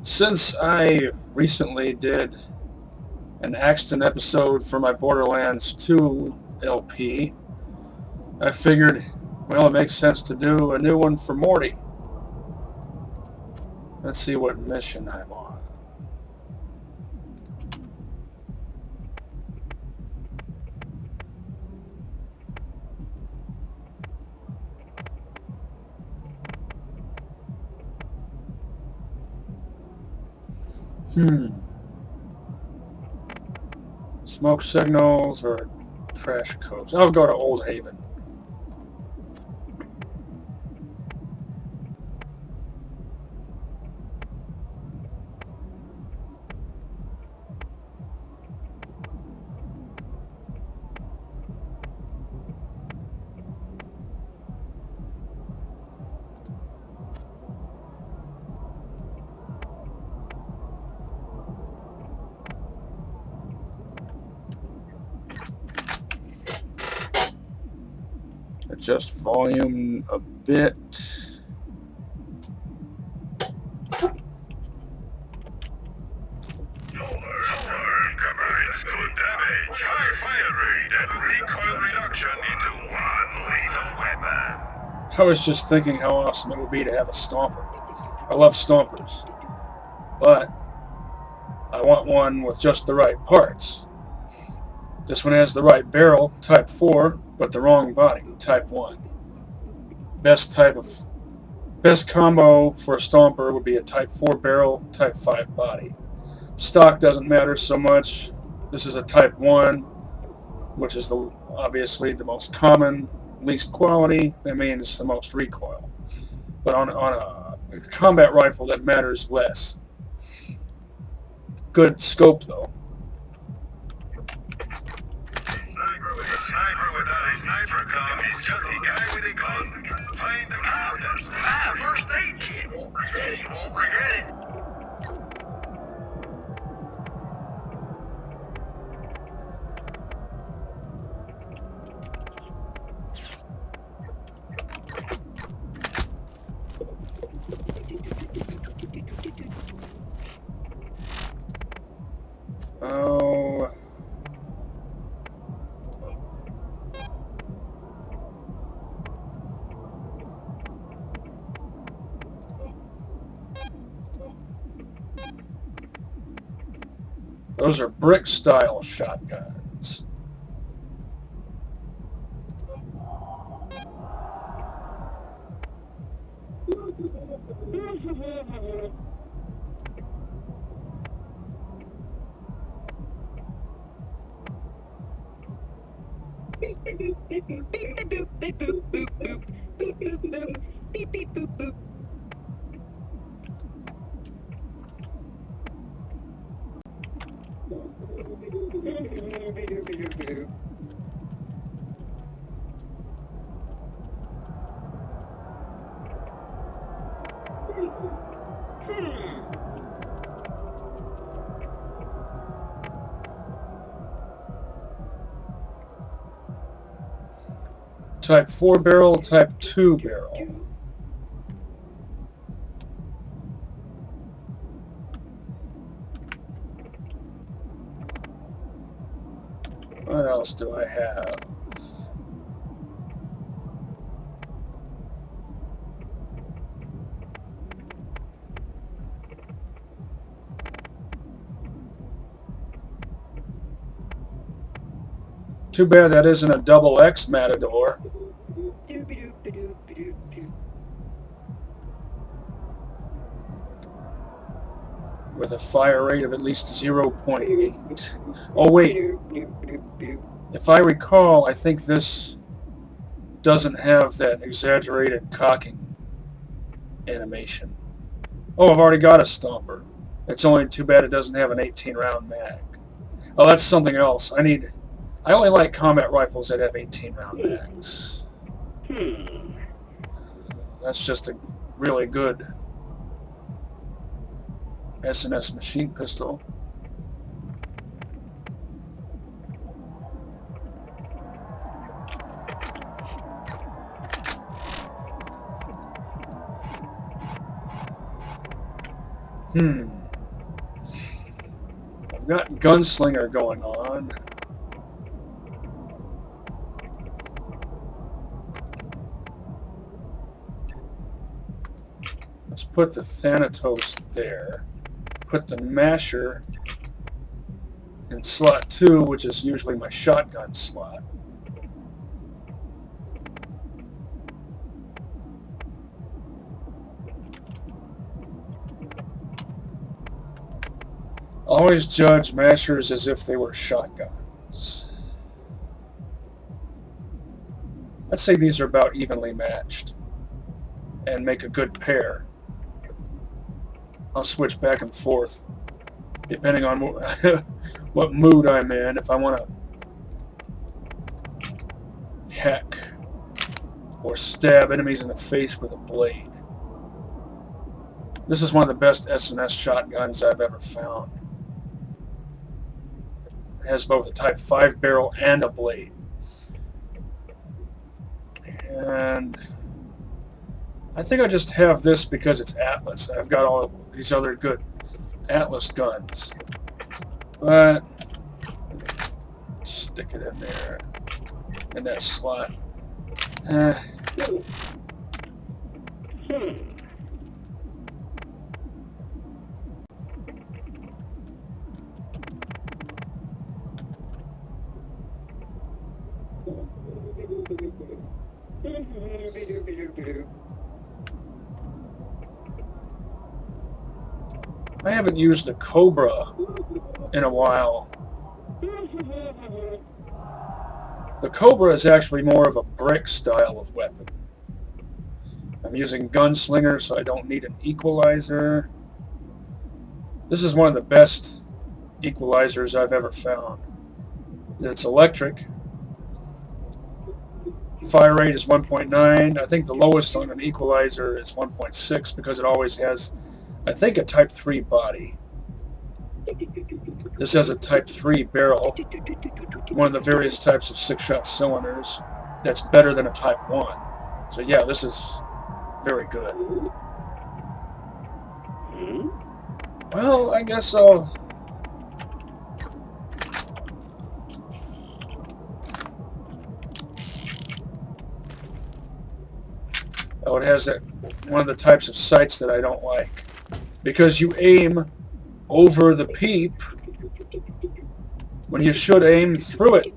Since I recently did an Axton episode for my Borderlands 2 LP, I figured, well, it makes sense to do a new one for Mordy. Let's see what mission I'm on. Smoke signals or trash codes. I'll go to Old Haven. Adjust volume a bit. I was just thinking how awesome it would be to have a stomper. I love stompers, but I want one with just the right parts. This one has the right barrel, type 4, but the wrong body, type 1. Best combo for a stomper would be a type 4 barrel, type 5 body. Stock doesn't matter so much. This is a type 1, which is obviously the most common, least quality. That means the most recoil. But on a combat rifle, that matters less. Good scope, though. He's just a guy with a gun. Find the captain. First aid kit. You won't regret it. Oh. Those are brick-style shotguns. Type 4 barrel, type 2 barrel. What else do I have? Too bad that isn't a double X Matador. With a fire rate of at least 0.8. Oh wait, if I recall, I think this doesn't have that exaggerated cocking animation. Oh, I've already got a stomper. It's only too bad it doesn't have an 18-round mag. Oh, that's something else. I only like combat rifles that have 18-round mags. That's just a really good S&S machine pistol. I've got Gunslinger going on. Let's put the Thanatos there. Put the Masher in slot 2, which is usually my shotgun slot. Always judge Mashers as if they were shotguns. Let's say these are about evenly matched and make a good pair. I'll switch back and forth depending on what mood I'm in. If I want to hack or stab enemies in the face with a blade. This is one of the best S&S shotguns I've ever found. It has both a Type 5 barrel and a blade. And I think I just have this because it's Atlas. I've got all of these other good Atlas guns. But stick it in there, in that slot. I haven't used a Cobra in a while. The Cobra is actually more of a brick style of weapon. I'm using Gunslinger, so I don't need an equalizer. This is one of the best equalizers I've ever found. It's electric. Fire rate is 1.9. I think the lowest on an equalizer is 1.6 because it always has, I think, a Type 3 body. This has a Type 3 barrel, one of the various types of 6-shot cylinders. That's better than a Type 1. So yeah, this is very good. Well, I guess I'll... Oh, it has that one of the types of sights that I don't like. Because you aim over the peep when you should aim through it.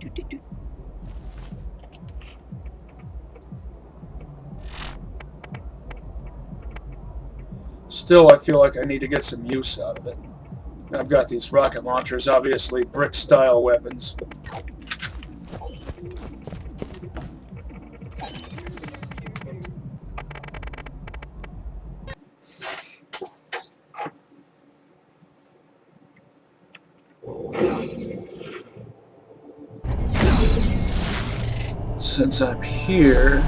Still, I feel like I need to get some use out of it. I've got these rocket launchers, obviously brick-style weapons. Since I'm here...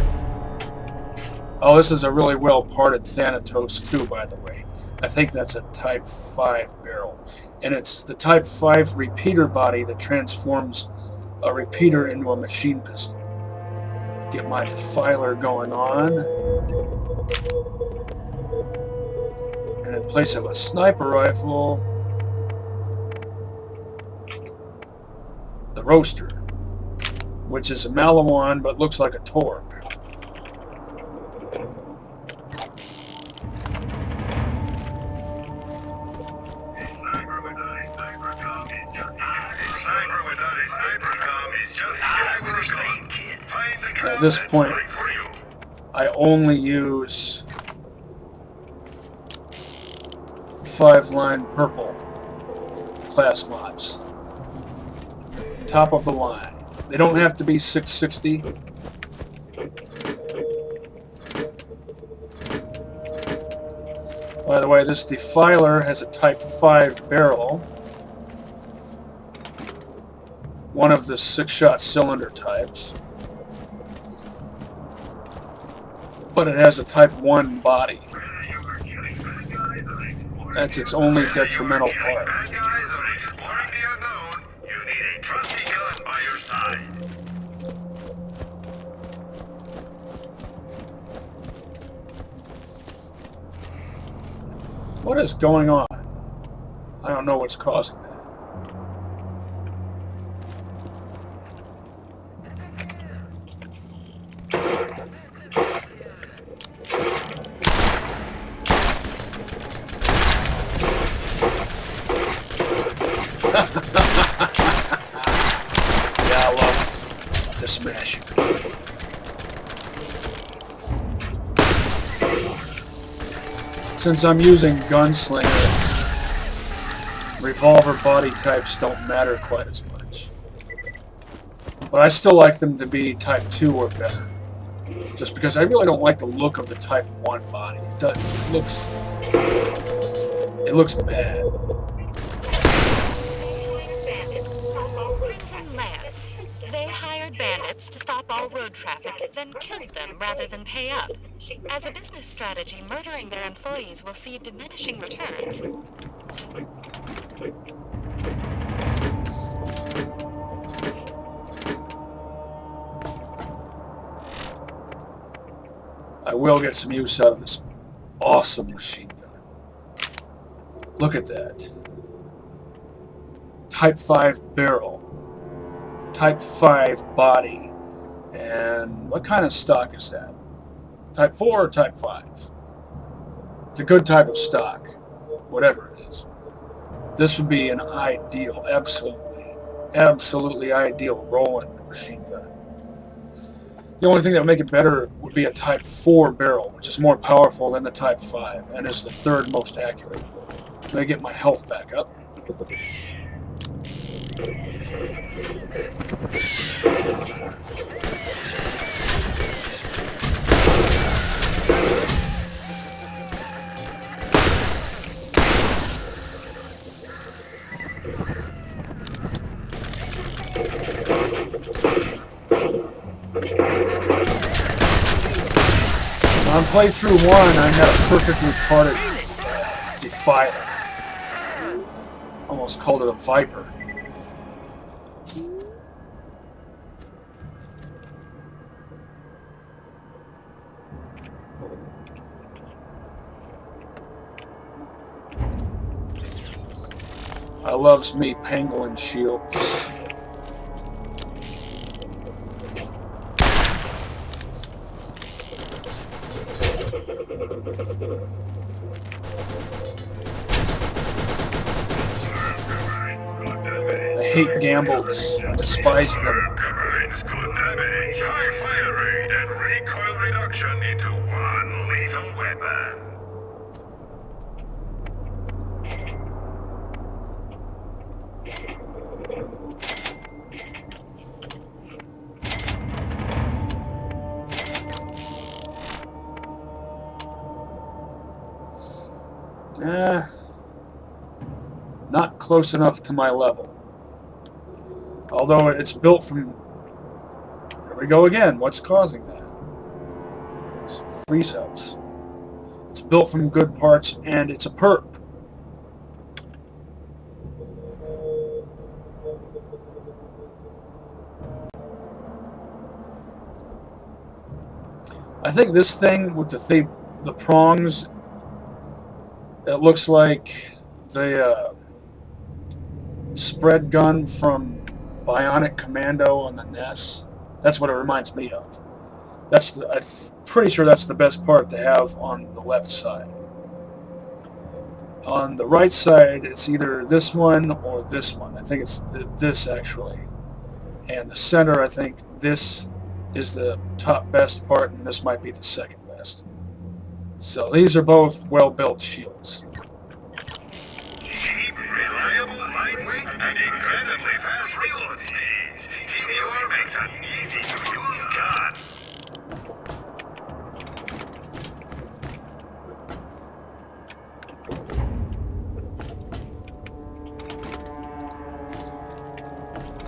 Oh, this is a really well-parted Thanatos too, by the way. I think that's a Type 5 barrel. And it's the Type 5 repeater body that transforms a repeater into a machine pistol. Get my defiler going on. And in place of a sniper rifle, the Roaster, which is a Malawan but looks like a Torg. At this point, I only use 5-line purple class mods. Top of the line. They don't have to be 660. By the way, this defiler has a Type 5 barrel. One of the 6-shot cylinder types. But it has a Type 1 body. That's its only detrimental part. What is going on? I don't know what's causing that. Yeah, I love the smash. Since I'm using gunslinger, revolver body types don't matter quite as much. But I still like them to be type 2 or better. Just because I really don't like the look of the type 1 body. It looks bad. They hired bandits to stop all road traffic, then killed them rather than pay up. As a business strategy, murdering their employees will see diminishing returns. I will get some use out of this awesome machine gun. Look at that. Type 5 barrel. Type 5 body. And what kind of stock is that? Type 4 or Type 5? It's a good type of stock, whatever it is. This would be an ideal, absolutely ideal rolling machine gun. The only thing that would make it better would be a Type 4 barrel, which is more powerful than the Type 5, and is the third most accurate. Let me get my health back up. On Playthru 1, I had a perfectly retarded Defiler. Almost called it a Viper. I loves me pangolin shields. I hate gambles. I despise them. Combines good damage, high fire rate, and recoil reduction into one lethal weapon. Not close enough to my level. Although it's built from... Here we go again. What's causing that? It's freeze ups. It's built from good parts, and it's a perp. I think this thing with the prongs, it looks like the spread gun from Bionic Commando on the NES. That's what it reminds me of. I'm pretty sure that's the best part to have on the left side. On the right side, it's either this one or this one. I think it's this actually. And the center, I think this is the top best part, and this might be the second best. So these are both well-built shields. Cheap, reliable, lightweight, and incredibly fast reload speeds. TVR makes an easy-to-use gun.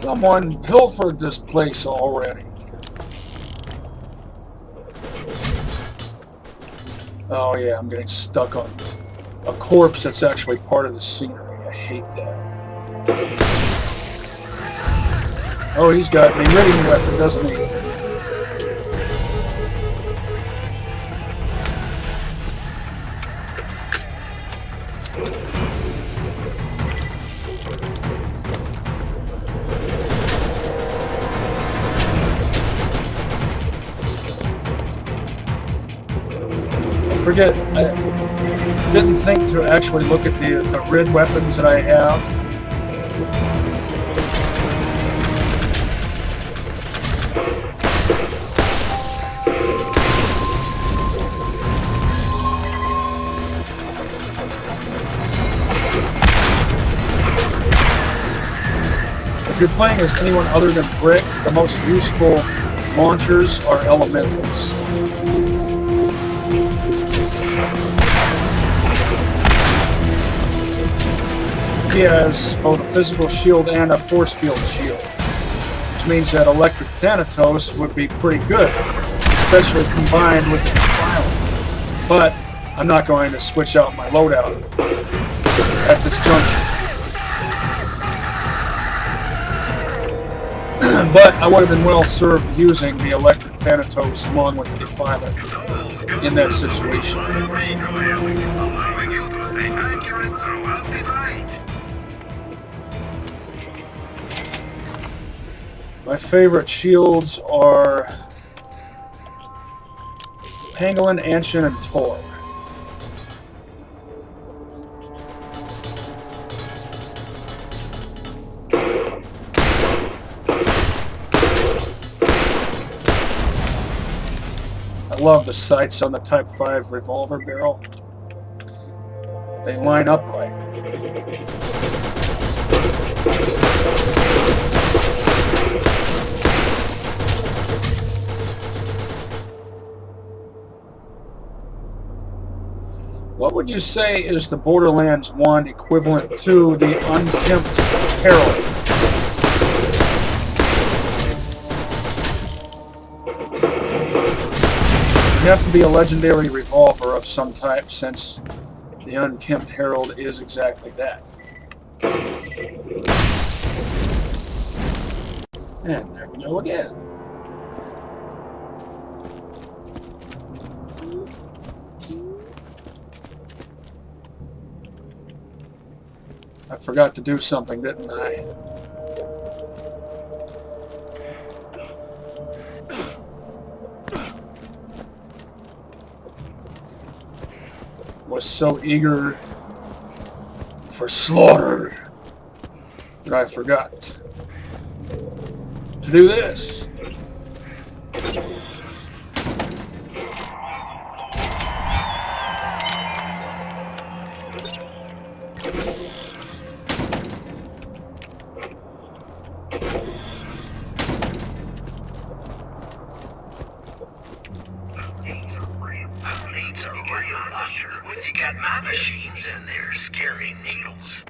Someone pilfered this place already. Oh yeah, I'm getting stuck on a corpse that's actually part of the scenery. I hate that. Oh, he's got an iridium weapon, doesn't he? forget, I didn't think to actually look at the red weapons that I have. If you're playing as anyone other than Brick, the most useful launchers are elementals. He has both a physical shield and a force field shield, which means that electric Thanatos would be pretty good, especially combined with the Defiler. But I'm not going to switch out my loadout at this juncture. But I would have been well served using the electric Thanatos along with the Defiler in that situation. Allowing you to stay accurate throughout the fight. My favorite shields are Pangolin, Anshin, and Tor. I love the sights on the Type 5 revolver barrel. They line up right. What would you say is the Borderlands 1 equivalent to the Unkempt Herald? You have to be a legendary revolver of some type, since the Unkempt Herald is exactly that. And there we go again. I forgot to do something, didn't I? Was so eager for slaughter that I forgot to do this. You got my machines in there, scary needles.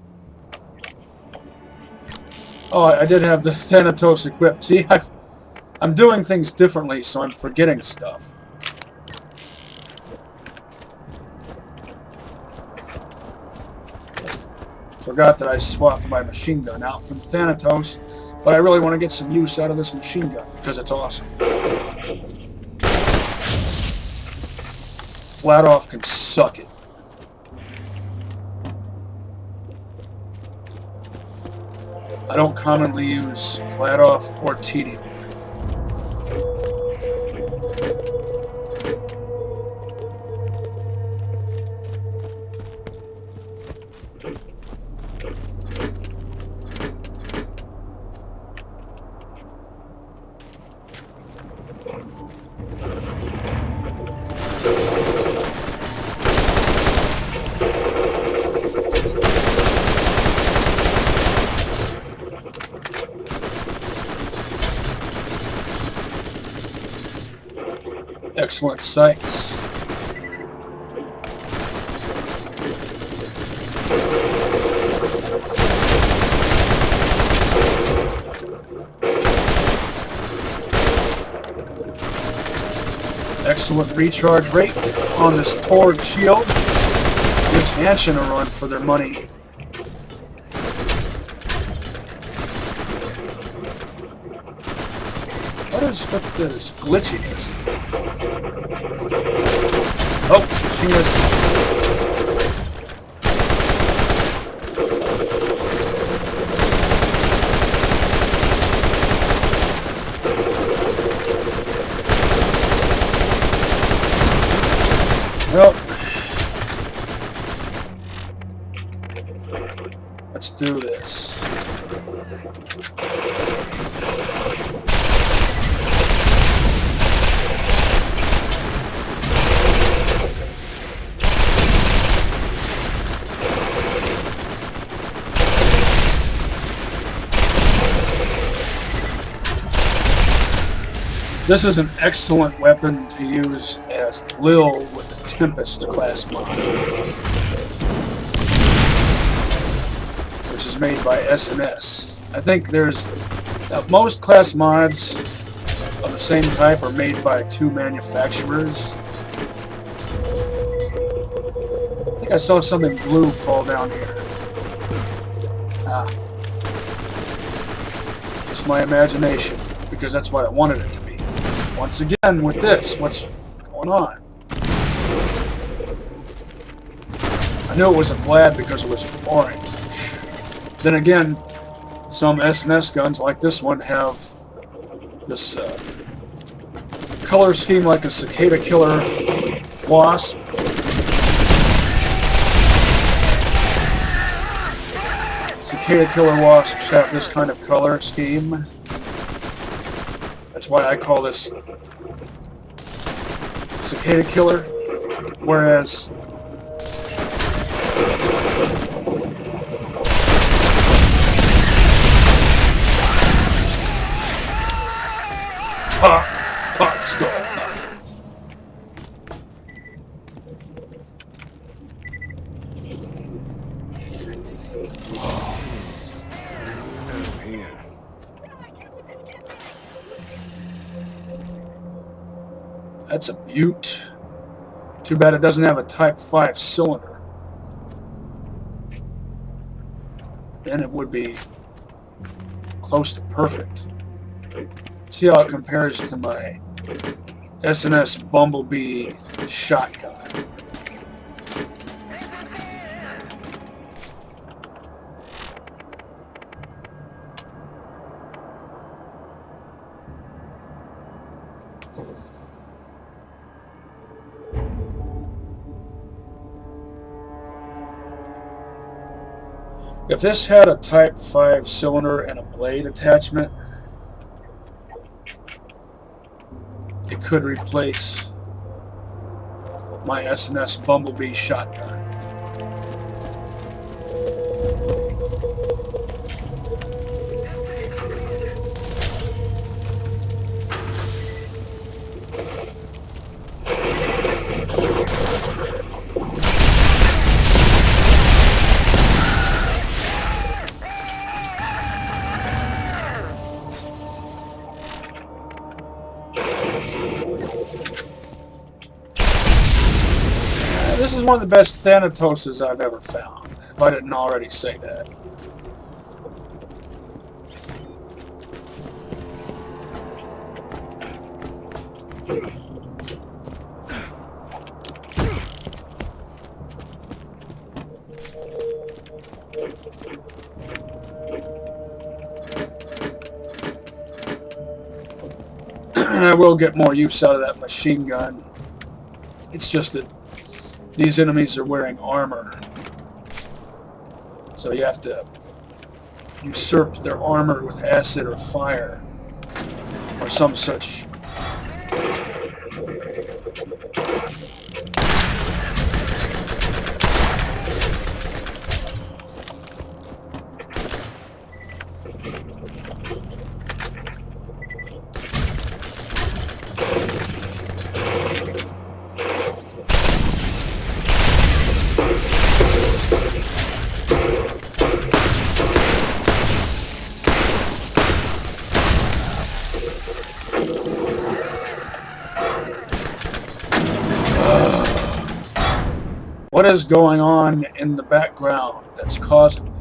Oh, I did have the Thanatos equipped. See, I'm doing things differently, so I'm forgetting stuff. Forgot that I swapped my machine gun out for the Thanatos, but I really want to get some use out of this machine gun, because it's awesome. Flat off can suck it. I don't commonly use flat off or tedium. Excellent sights. Excellent recharge rate on this Torg shield. Gives Anshin a run for their money. What is with this glitchiness? Oh, she missed. Well, Let's do this. This is an excellent weapon to use as Lil with the Tempest class mod, which is made by S&S. I think there's most class mods of the same type are made by 2 manufacturers. I think I saw something blue fall down here. Ah. Just my imagination, because that's what I wanted it to be. Once again, with this, what's going on? I knew it was a Vlad because it was orange. Then again, some S&S guns like this one have this color scheme like a cicada killer wasp. Cicada killer wasps have this kind of color scheme. That's why I call this cicada killer, whereas skull. That's a beaut. Too bad it doesn't have a Type 5 cylinder. Then it would be close to perfect. See how it compares to my S&S Bumblebee shotgun. If this had a Type 5 cylinder and a blade attachment, it could replace my S&S Bumblebee shotgun. This is one of the best Thanatoses I've ever found, if I didn't already say that. And I will get more use out of that machine gun. It's just that these enemies are wearing armor, so you have to usurp their armor with acid or fire, or some such. What is going on in the background that's causing this?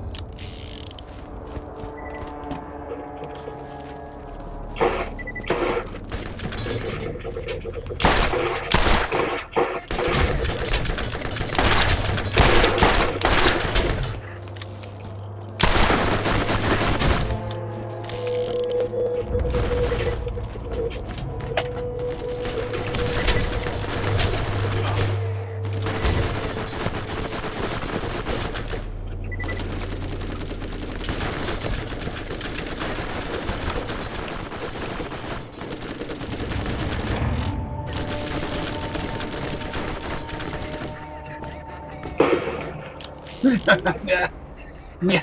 You mean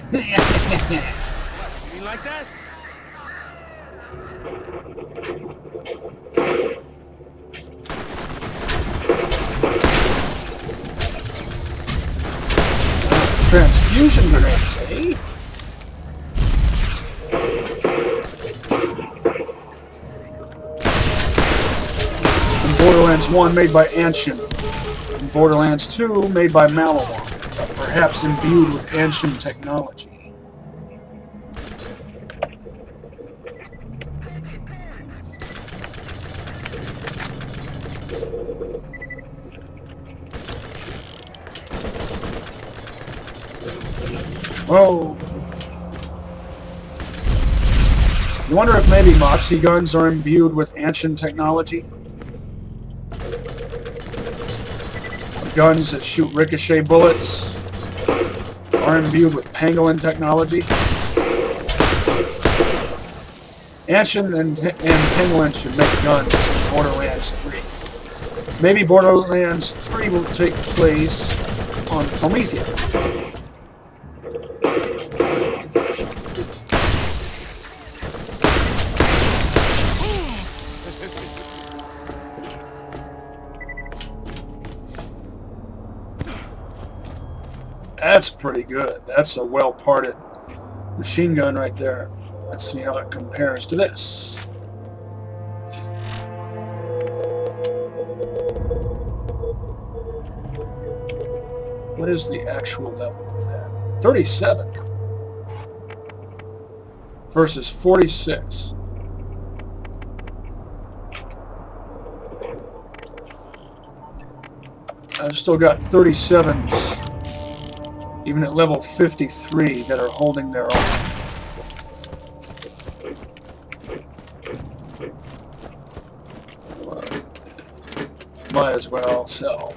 like that? Transfusion grenades, eh? In Borderlands 1 made by Anshin. In Borderlands 2 made by Malawon, perhaps imbued with Anshin technology. Oh. You wonder if maybe Moxie guns are imbued with Anshin technology? Guns that shoot ricochet bullets are imbued with pangolin technology. Anshin and pangolin should make guns in Borderlands 3. Maybe Borderlands 3 will take place on Promethea. That's pretty good. That's a well-parted machine gun right there. Let's see how it compares to this. What is the actual level of that? 37 versus 46. I've still got 37s. Even at level 53 that are holding their own. Might as well sell.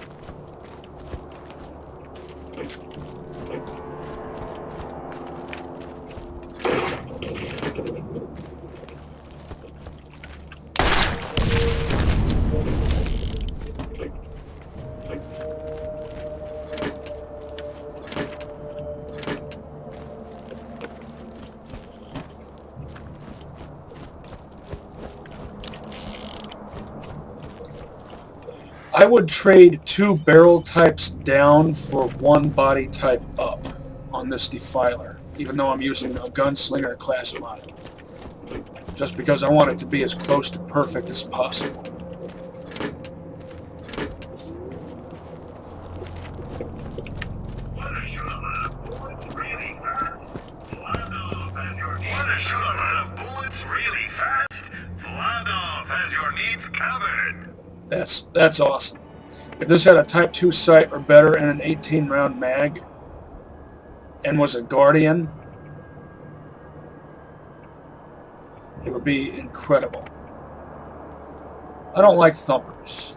I would trade 2 barrel types down for 1 body type up on this Defiler, even though I'm using a gunslinger class mod. Just because I want it to be as close to perfect as possible. That's awesome. If this had a Type 2 sight or better and an 18-round mag and was a Guardian, it would be incredible. I don't like thumpers.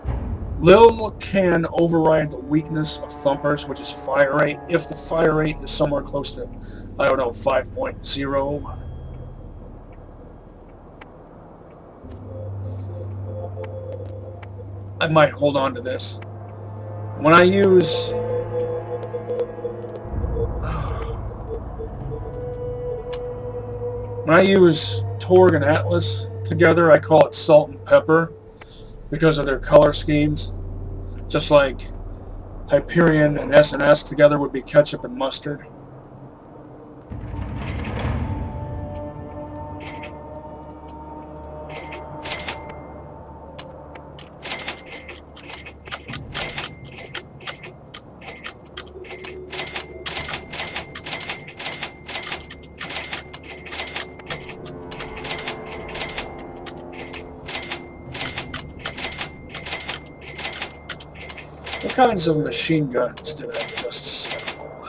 Lil can override the weakness of thumpers, which is fire rate, if the fire rate is somewhere close to, I don't know, 5.0. I might hold on to this. When I use Torg and Atlas together, I call it salt and pepper because of their color schemes. Just like Hyperion and SNS together would be ketchup and mustard. What kinds of machine guns did I just sell?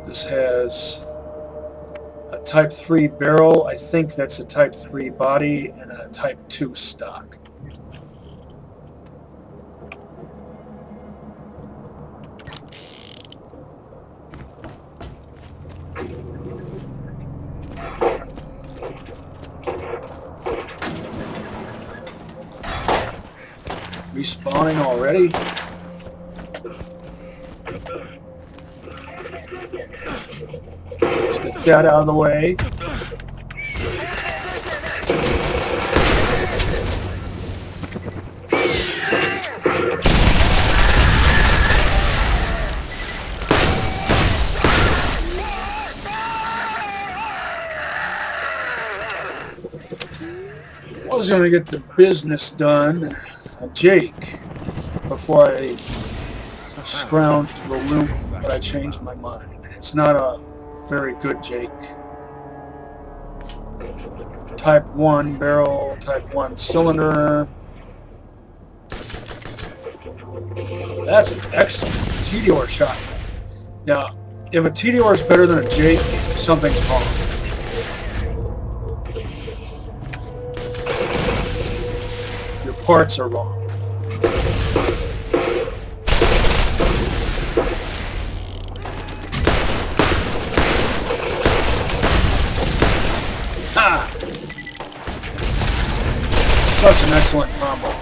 This has a Type 3 barrel. I think that's a Type 3 body and a Type 2 stock. Respawning already? Let's get that out of the way. I was going to get the business done, Jake, before I scrounged the loot, but I changed my mind. It's not a very good Jake. Type 1 barrel, Type 1 cylinder. That's an excellent TDR shot. Now, if a TDR is better than a Jake, something's wrong. Your parts are wrong. Ah! Such an excellent combo.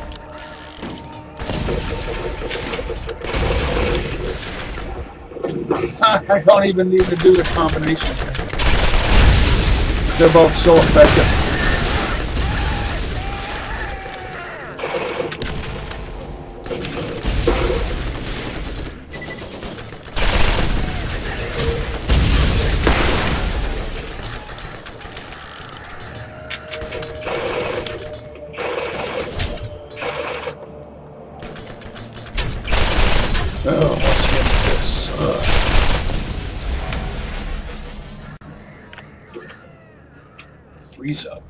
I don't even need to do the combination. They're both so effective. Oh, let's get this. Freeze up.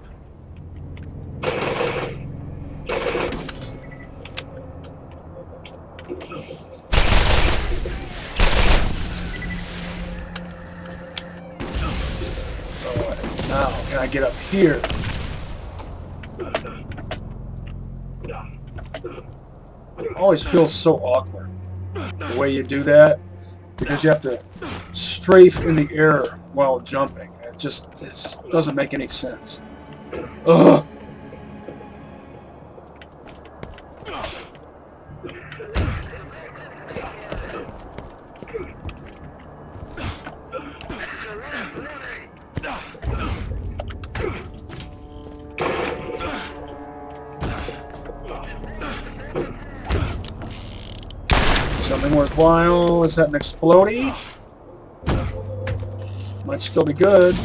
Now, can I get up here? Always feels so awkward the way you do that, because you have to strafe in the air while jumping. It just doesn't make any sense. Ugh. Something worthwhile. Is that an explodey? Might still be good.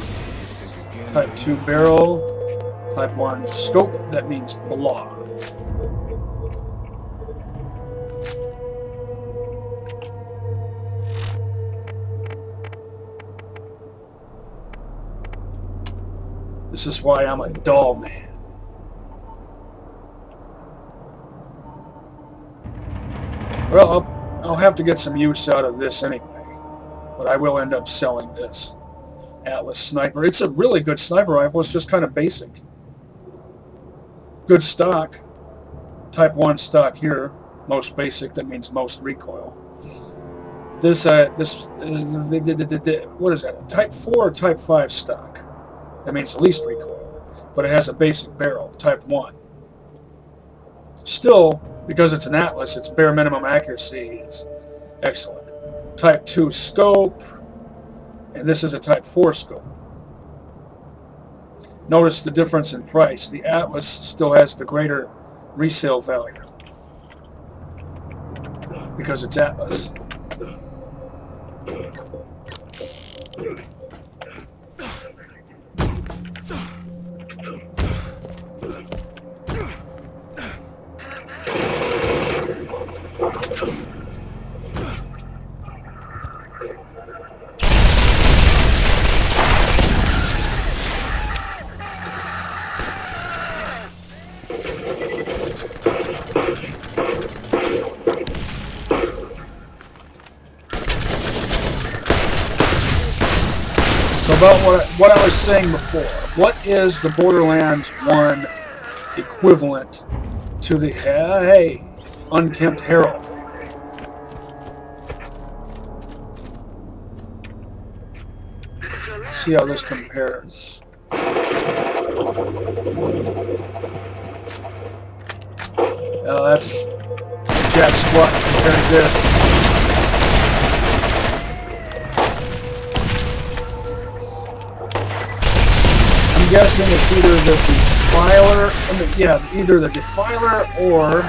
Type 2 barrel. Type 1 scope. That means blah. This is why I'm a doll man. Well, I'll have to get some use out of this anyway, but I will end up selling this Atlas sniper. It's a really good sniper rifle. It's just kind of basic. Good stock. Type 1 stock here. Most basic. That means most recoil. What is that? A Type 4 or Type 5 stock? That means least recoil, but it has a basic barrel. Type 1. Still, because it's an Atlas, it's bare minimum accuracy. It's excellent. Type 2 scope, and this is a Type 4 scope. Notice the difference in price. The Atlas still has the greater resale value because it's Atlas. About what I was saying before. What is the Borderlands 1 equivalent to the Unkempt Herald? Let's see how this compares. That's Jack Squat compared to this. guessing it's either the Defiler, either the Defiler or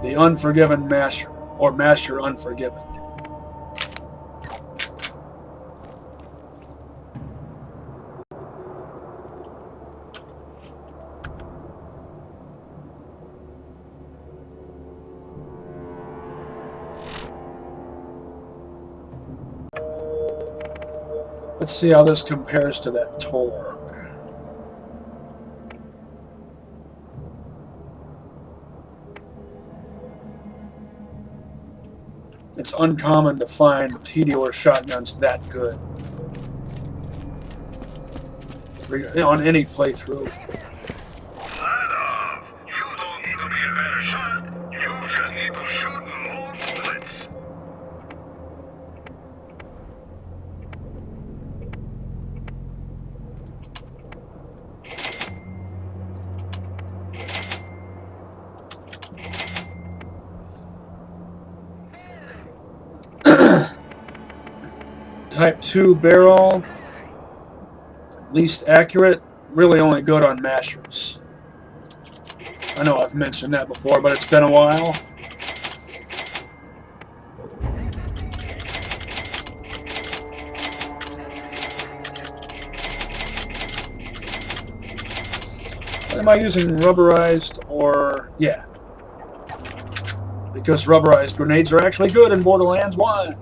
the Unforgiven Master, or Master Unforgiven. Let's see how this compares to that Torg. It's uncommon to find Meteor shotguns that good on any playthrough. You don't need to be a better shot. You just need to shoot more bullets. Type 2 barrel, least accurate, really only good on mashers. I know I've mentioned that before, but it's been a while. Am I using rubberized or... yeah. Because rubberized grenades are actually good in Borderlands 1.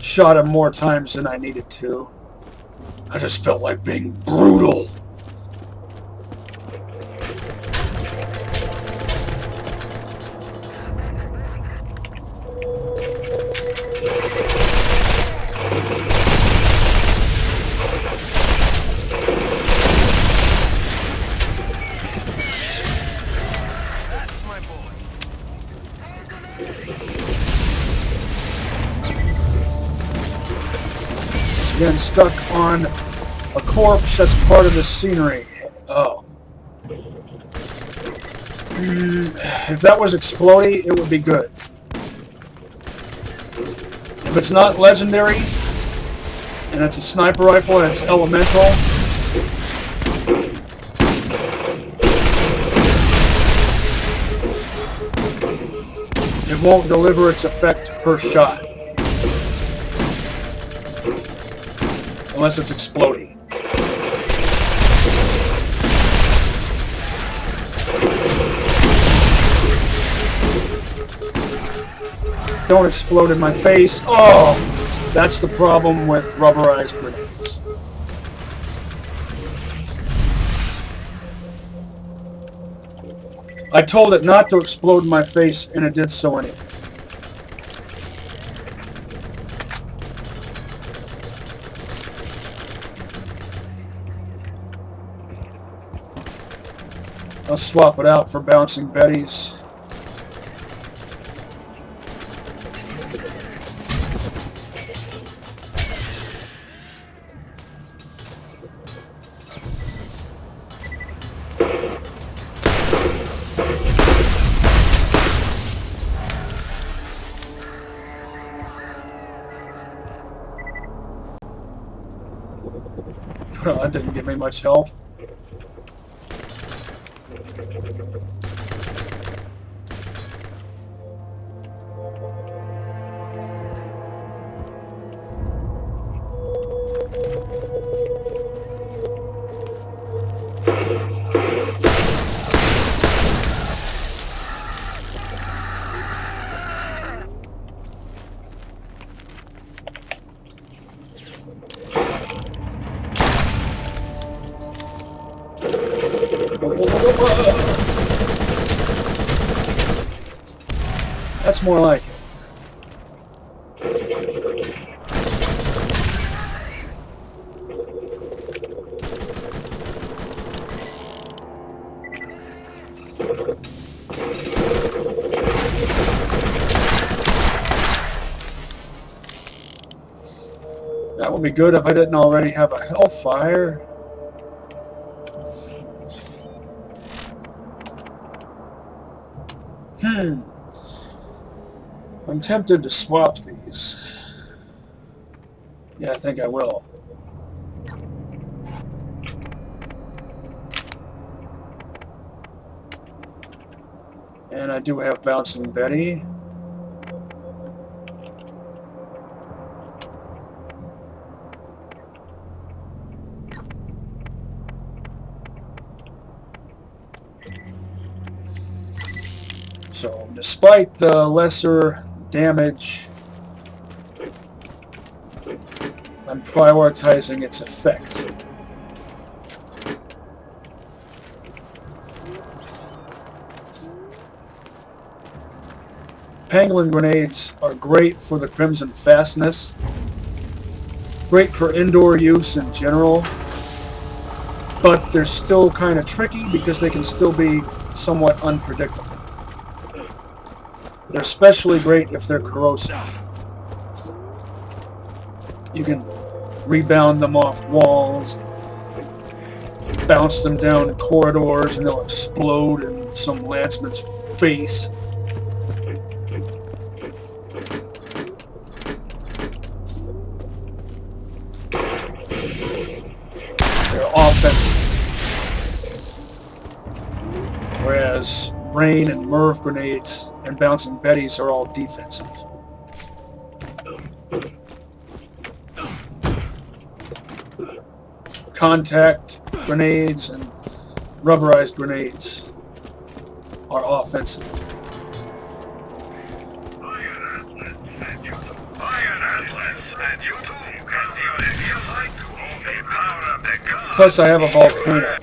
Shot him more times than I needed to. I just felt like being brutal. Again, stuck on a corpse that's part of the scenery. Oh. If that was explodey, it would be good. If it's not legendary, and it's a sniper rifle and it's elemental, it won't deliver its effect per shot. Unless it's exploding. Don't explode in my face. Oh! That's the problem with rubberized grenades. I told it not to explode in my face, and it did so anyway. I'll swap it out for bouncing Betties. Well, that didn't give me much health. That's more like it. That would be good if I didn't already have a hellfire. I'm tempted to swap these. Yeah, I think I will. And I do have Bouncing Betty. So, despite the lesser damage, I'm prioritizing its effect. Pangolin grenades are great for the Crimson Fastness, great for indoor use in general, but they're still kind of tricky because they can still be somewhat unpredictable. They're especially great if they're corrosive. You can rebound them off walls, bounce them down corridors, and they'll explode in some lanceman's face. They're offensive. Whereas Rain and Merv grenades and Bouncing Betties are all defensive. Contact grenades and rubberized grenades are offensive. Plus I have a volcano,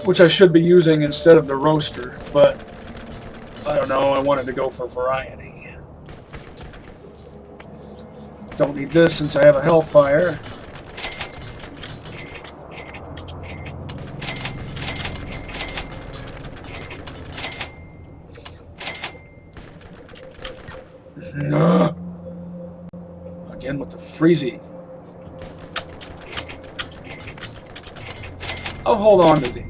which I should be using instead of the roaster, but I don't know, I wanted to go for variety. Don't need this since I have a Hellfire. Again with the freezy. I'll hold on to these.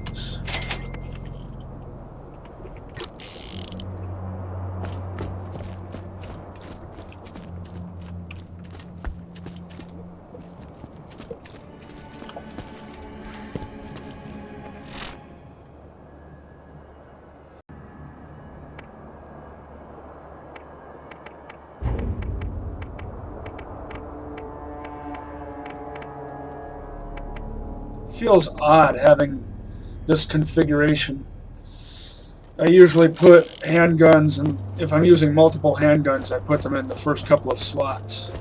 Feels odd having this configuration. I usually put handguns, and if I'm using multiple handguns, I put them in the first couple of slots.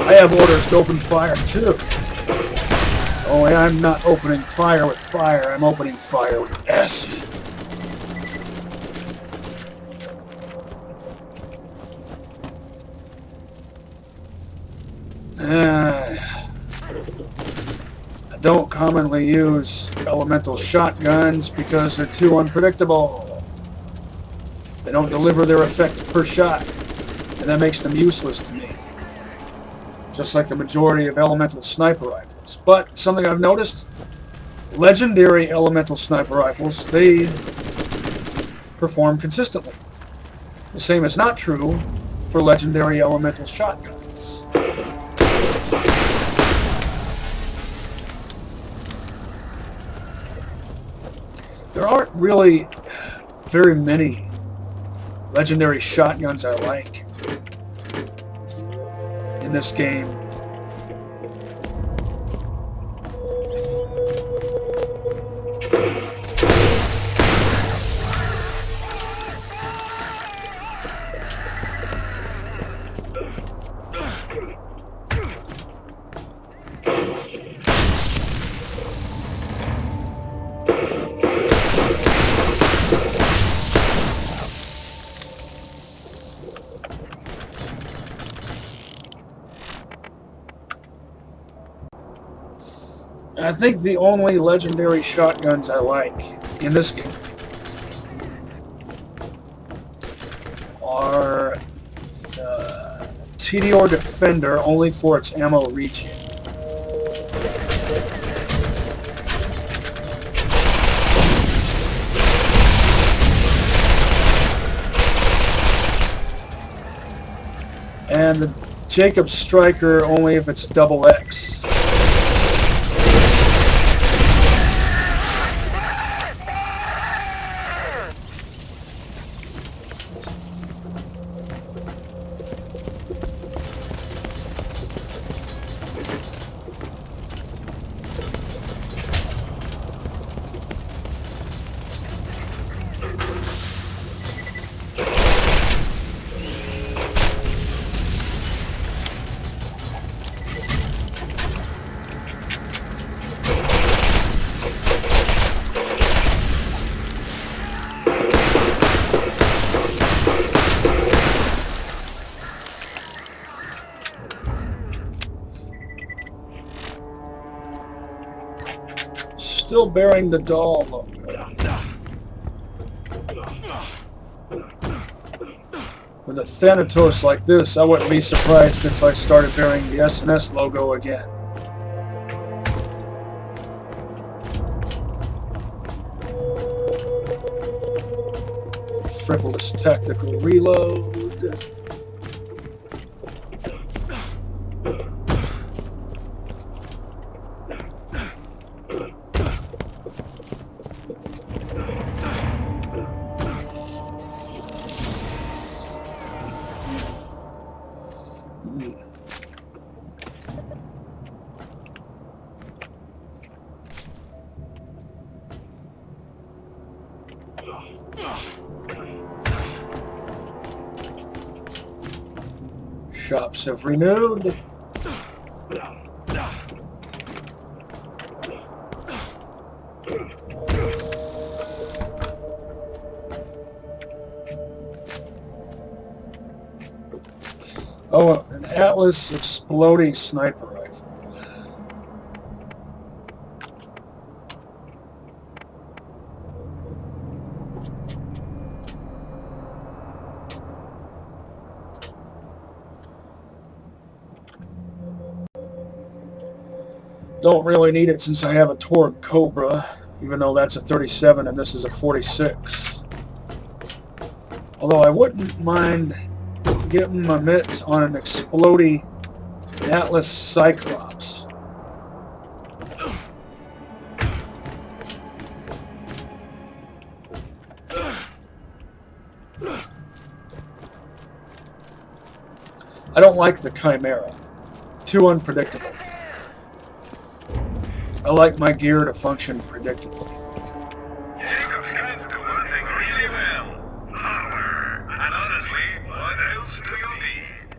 I have orders to open fire too. Only I'm not opening fire with fire, I'm opening fire with acid. I don't commonly use elemental shotguns because they're too unpredictable. They don't deliver their effect per shot, and that makes them useless to me. Just like the majority of elemental sniper rifles. But something I've noticed, legendary elemental sniper rifles, they perform consistently. The same is not true for legendary elemental shotguns. There aren't really very many legendary shotguns I like in this game. I think the only legendary shotguns I like in this game are the TDR Defender, only for its ammo regen. And the Jacob Striker, only if it's double X. Still bearing the doll logo. With a Thanatos like this, I wouldn't be surprised if I started bearing the SNS logo again. Frivolous tactical reload. Shops have renewed. Oh, an Atlas exploding sniper rifle. Don't really need it since I have a Torg Cobra, even though that's a 37 and this is a 46. Although I wouldn't mind getting my mitts on an exploding Atlas Cyclops. I don't like the Chimera. Too unpredictable. I like my gear to function predictably. Jacob's guns do one thing really well. Power. And honestly, what else do you need?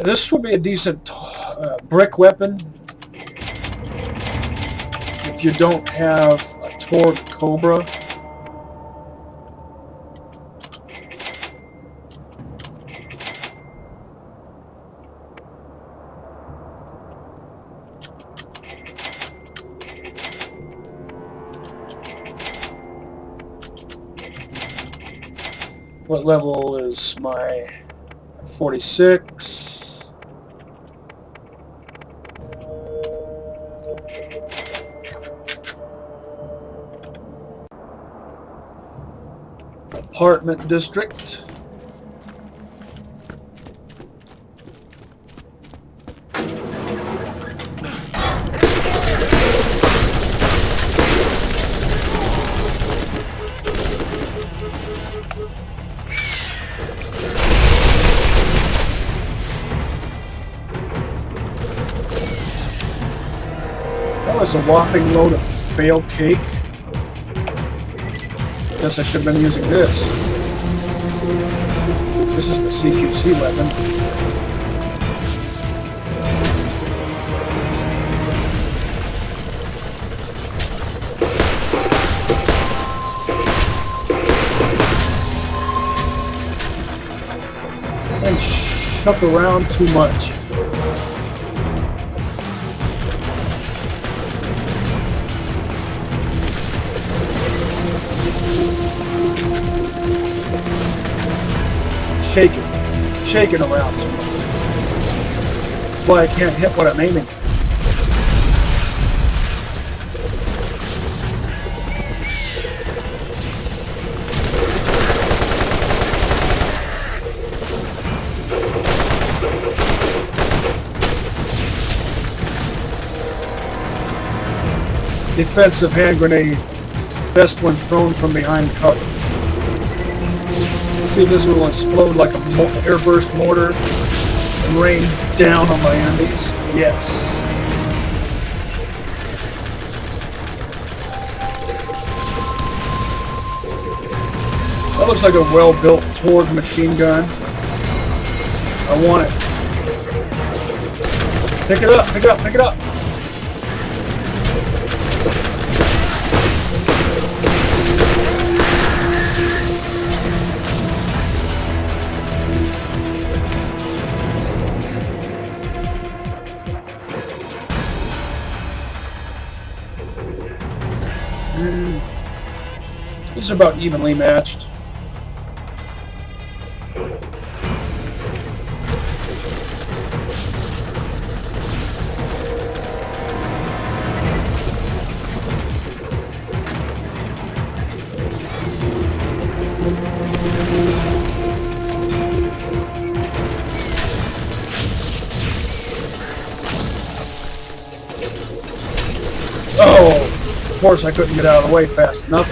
This would be a decent brick weapon if you don't have a Torg Cobra. What level is my 46? Apartment district. That was a whopping load of failed cake. Guess I should have been using this. This is the CQC weapon. And shuck around too much. Shaking around too much. That's why I can't hit what I'm aiming at. Defensive hand grenade, best when thrown from behind cover. See if this will explode like a airburst mortar and rain down on my enemies. Yes. That looks like a well-built Torg machine gun. I want it. Pick it up, pick it up, pick it up. These are about evenly matched. Oh, of course I couldn't get out of the way fast enough.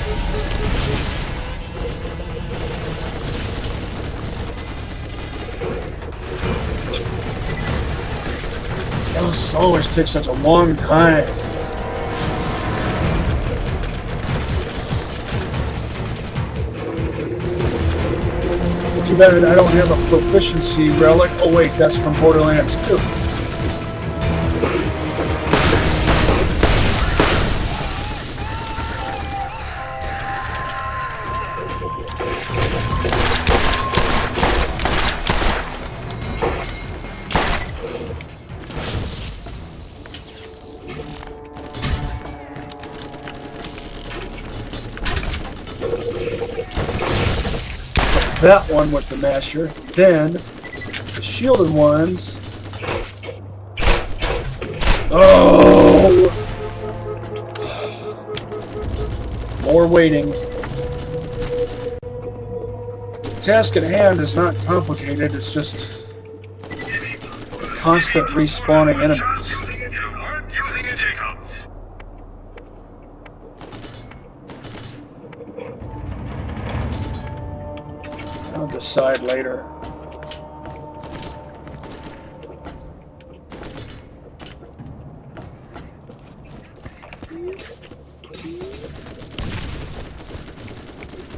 Those always take such a long time. Too bad I don't have a proficiency relic. Oh wait, that's from Borderlands 2. That one with the masher, then the shielded ones. Oh! More waiting. The task at hand is not complicated, it's just constant respawning enemies. I'll decide later.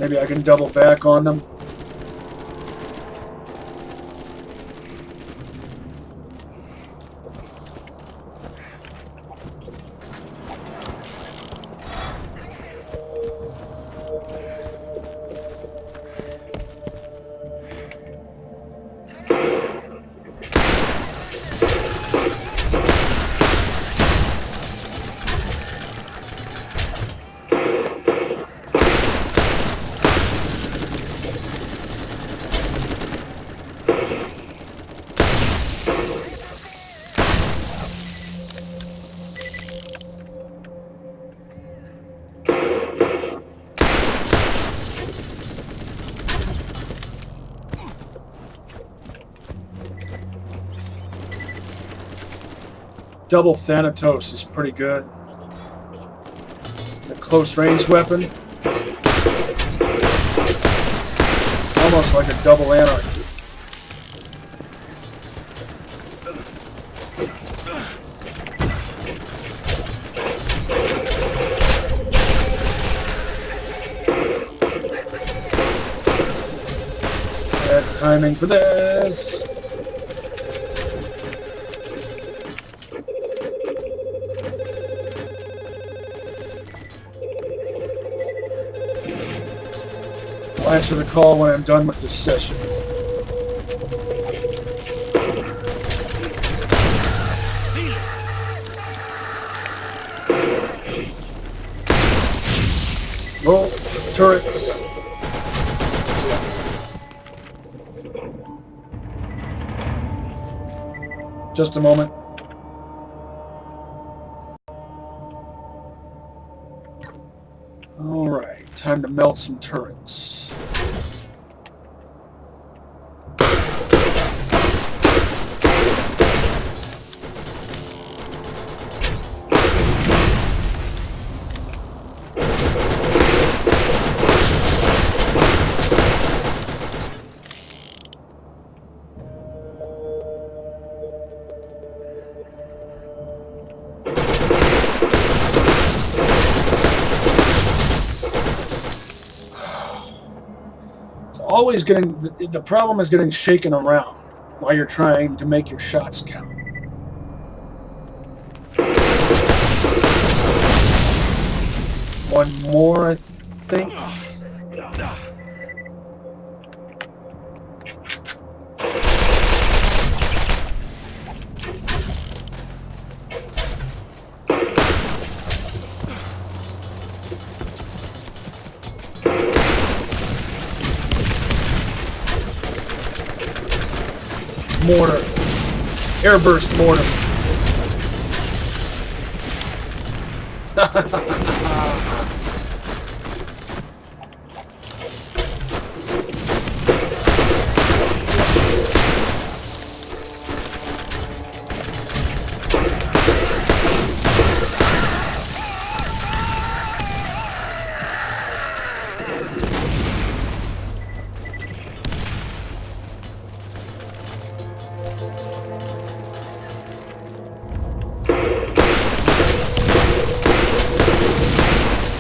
Maybe I can double back on them. double Thanatos is pretty good. It's a close range weapon. Almost like a double Anarchy. Bad timing for this. I'll answer the call when I'm done with this session. Roll turrets. Just a moment. All right, time to melt some turrets. Always getting the problem is getting shaken around while you're trying to make your shots count. One more, I think. Mortar. Airburst mortar.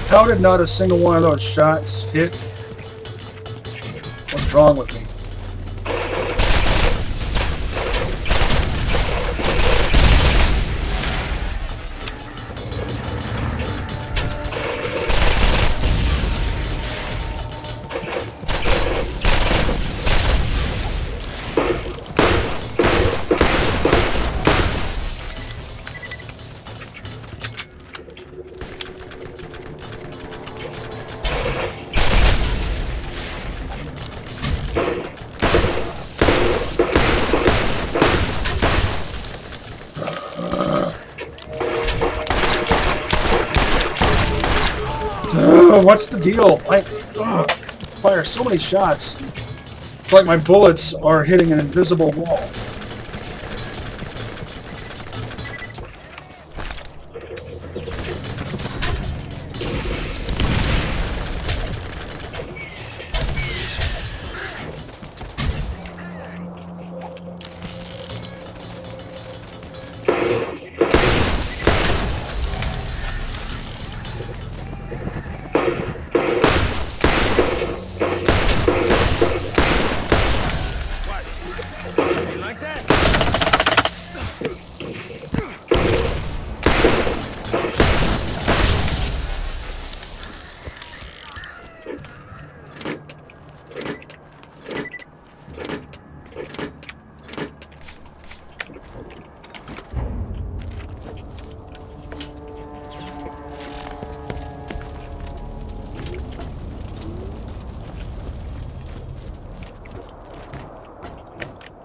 How did not a single one of those shots hit? What's wrong with me? What's the deal? I fire so many shots. It's like my bullets are hitting an invisible wall.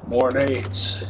More nades.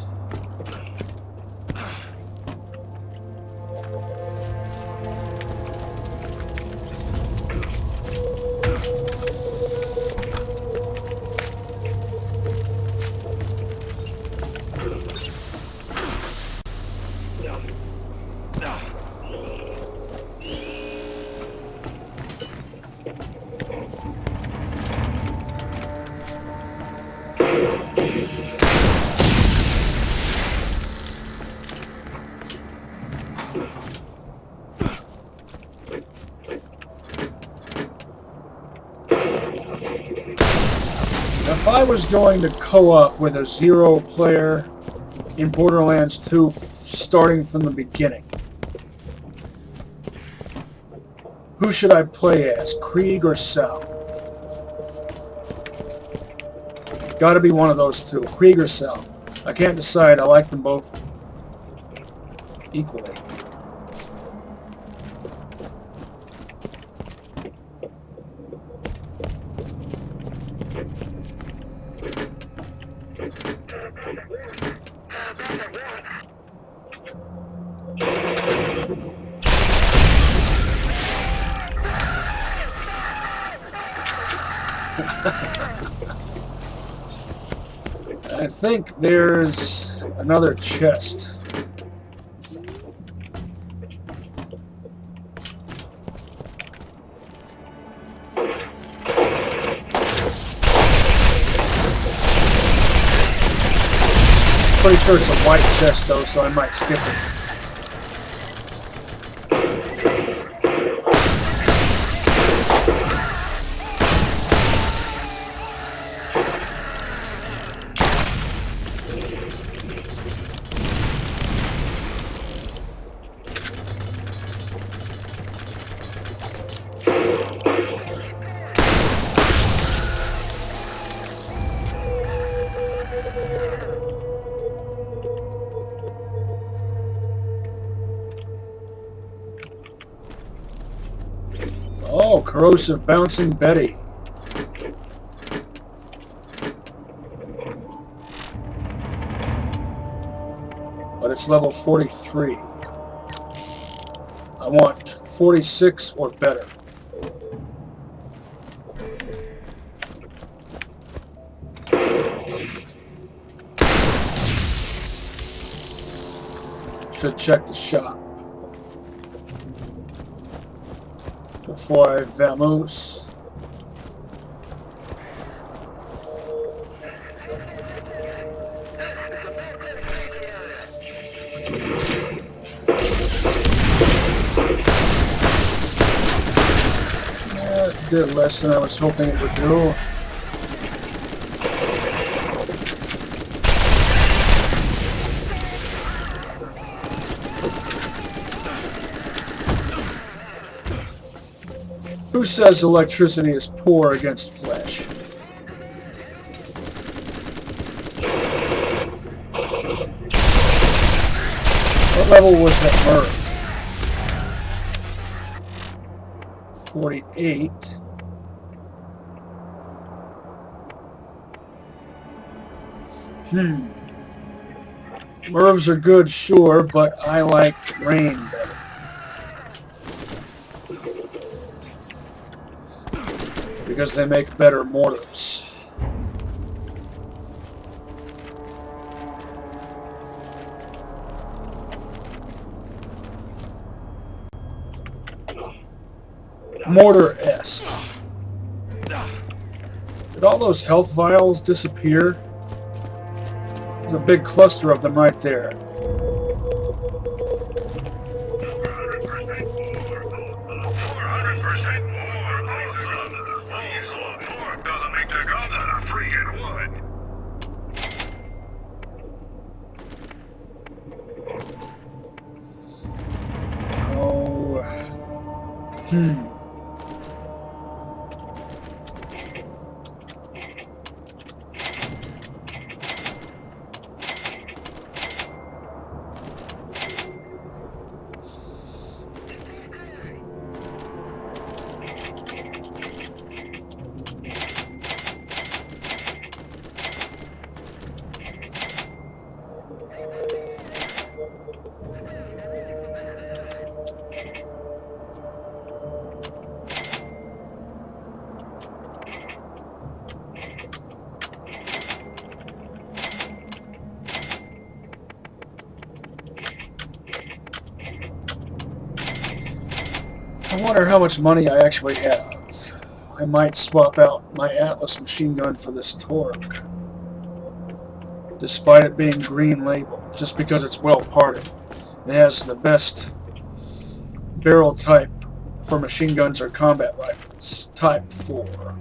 If I was going to co-op with a 0 player in Borderlands 2 starting from the beginning, who should I play as, Krieg or Sal? Gotta be one of those two, Krieg or Sal. I can't decide, I like them both equally. I think there's another chest. Pretty sure it's a white chest though, so I might skip it. Oh, corrosive bouncing Betty. But it's level 43. I want 46 or better. Should check the shop before I vamoose. It did less than I was hoping it would do. Who says electricity is poor against flesh? What level was that bird? 48. Mervs are good, sure, but I like rain better. Because they make better mortars. Mortar-esque. Did all those health vials disappear? There's a big cluster of them right there. I wonder how much money I actually have. I might swap out my Atlas machine gun for this Torque. despite it being green label, just because it's well parted. It has the best barrel type for machine guns or combat rifles, Type 4.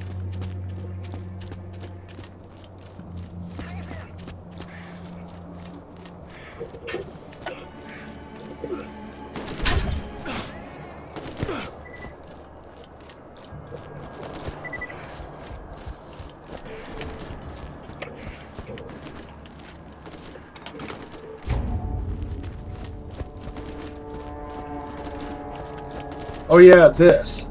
Oh yeah, this.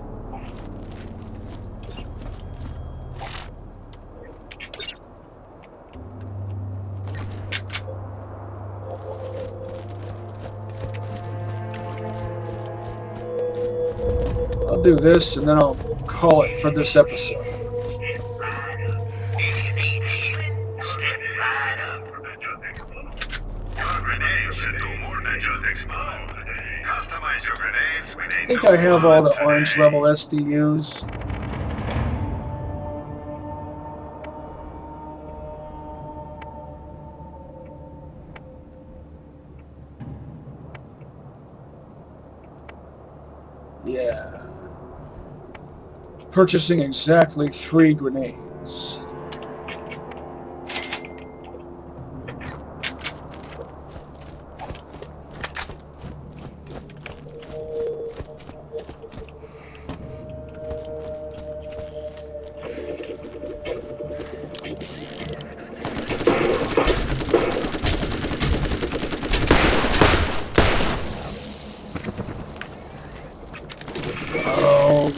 I'll do this and then I'll call it for this episode. If you need healing, step right up. Your grenades should do more than just explode. Customize your grenades with a I think I have all the orange level SDUs. Yeah. Purchasing exactly 3 grenades. Oh.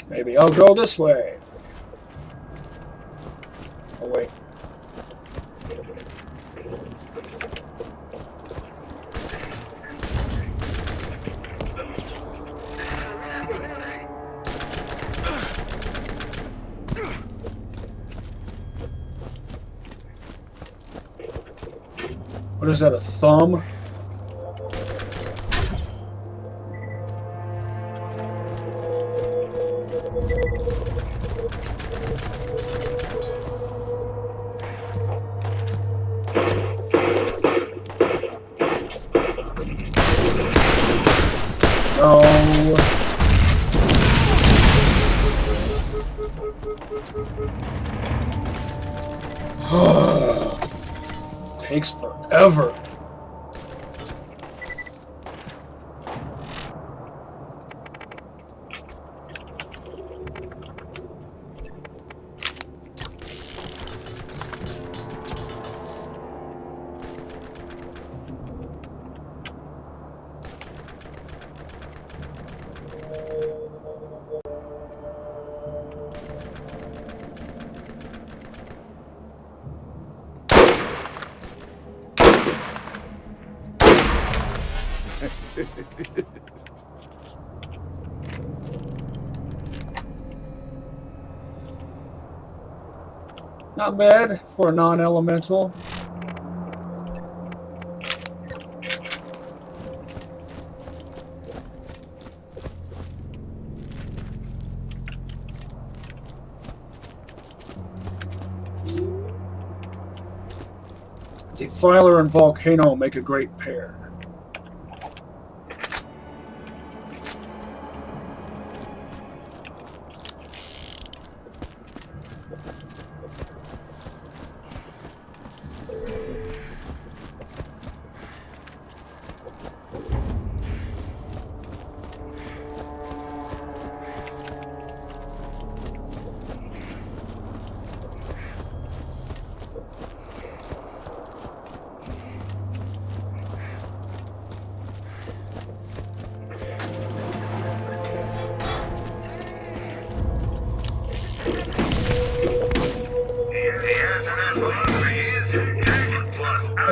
Maybe I'll go this way. Oh, wait. What is that, a thumb? No. Takes forever. Not bad for a non-elemental. Defiler and Volcano make a great pair.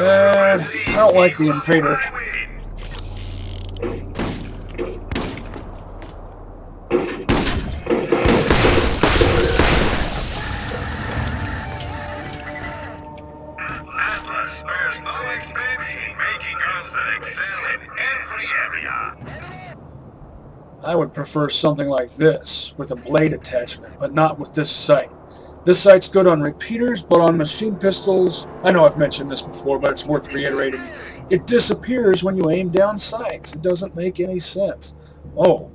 I don't like the invader. Atlas spares no expense in making guns that excel in every area. I would prefer something like this, with a blade attachment, but not with this sight. This sight's good on repeaters, but on machine pistols, I know I've mentioned this before, but it's worth reiterating. It disappears when you aim down sights. It doesn't make any sense. Oh.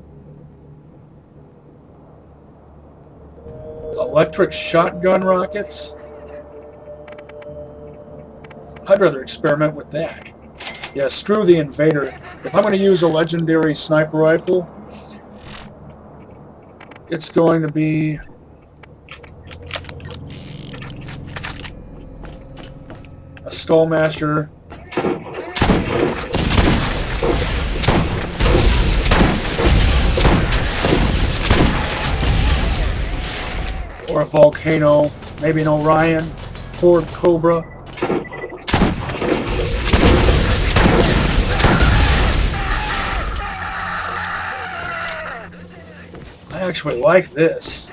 Electric shotgun rockets? I'd rather experiment with that. Yeah, screw the invader. If I'm going to use a legendary sniper rifle, it's going to be a Skullmaster. Or a Volcano, maybe an Orion, Horde Cobra. I actually like this.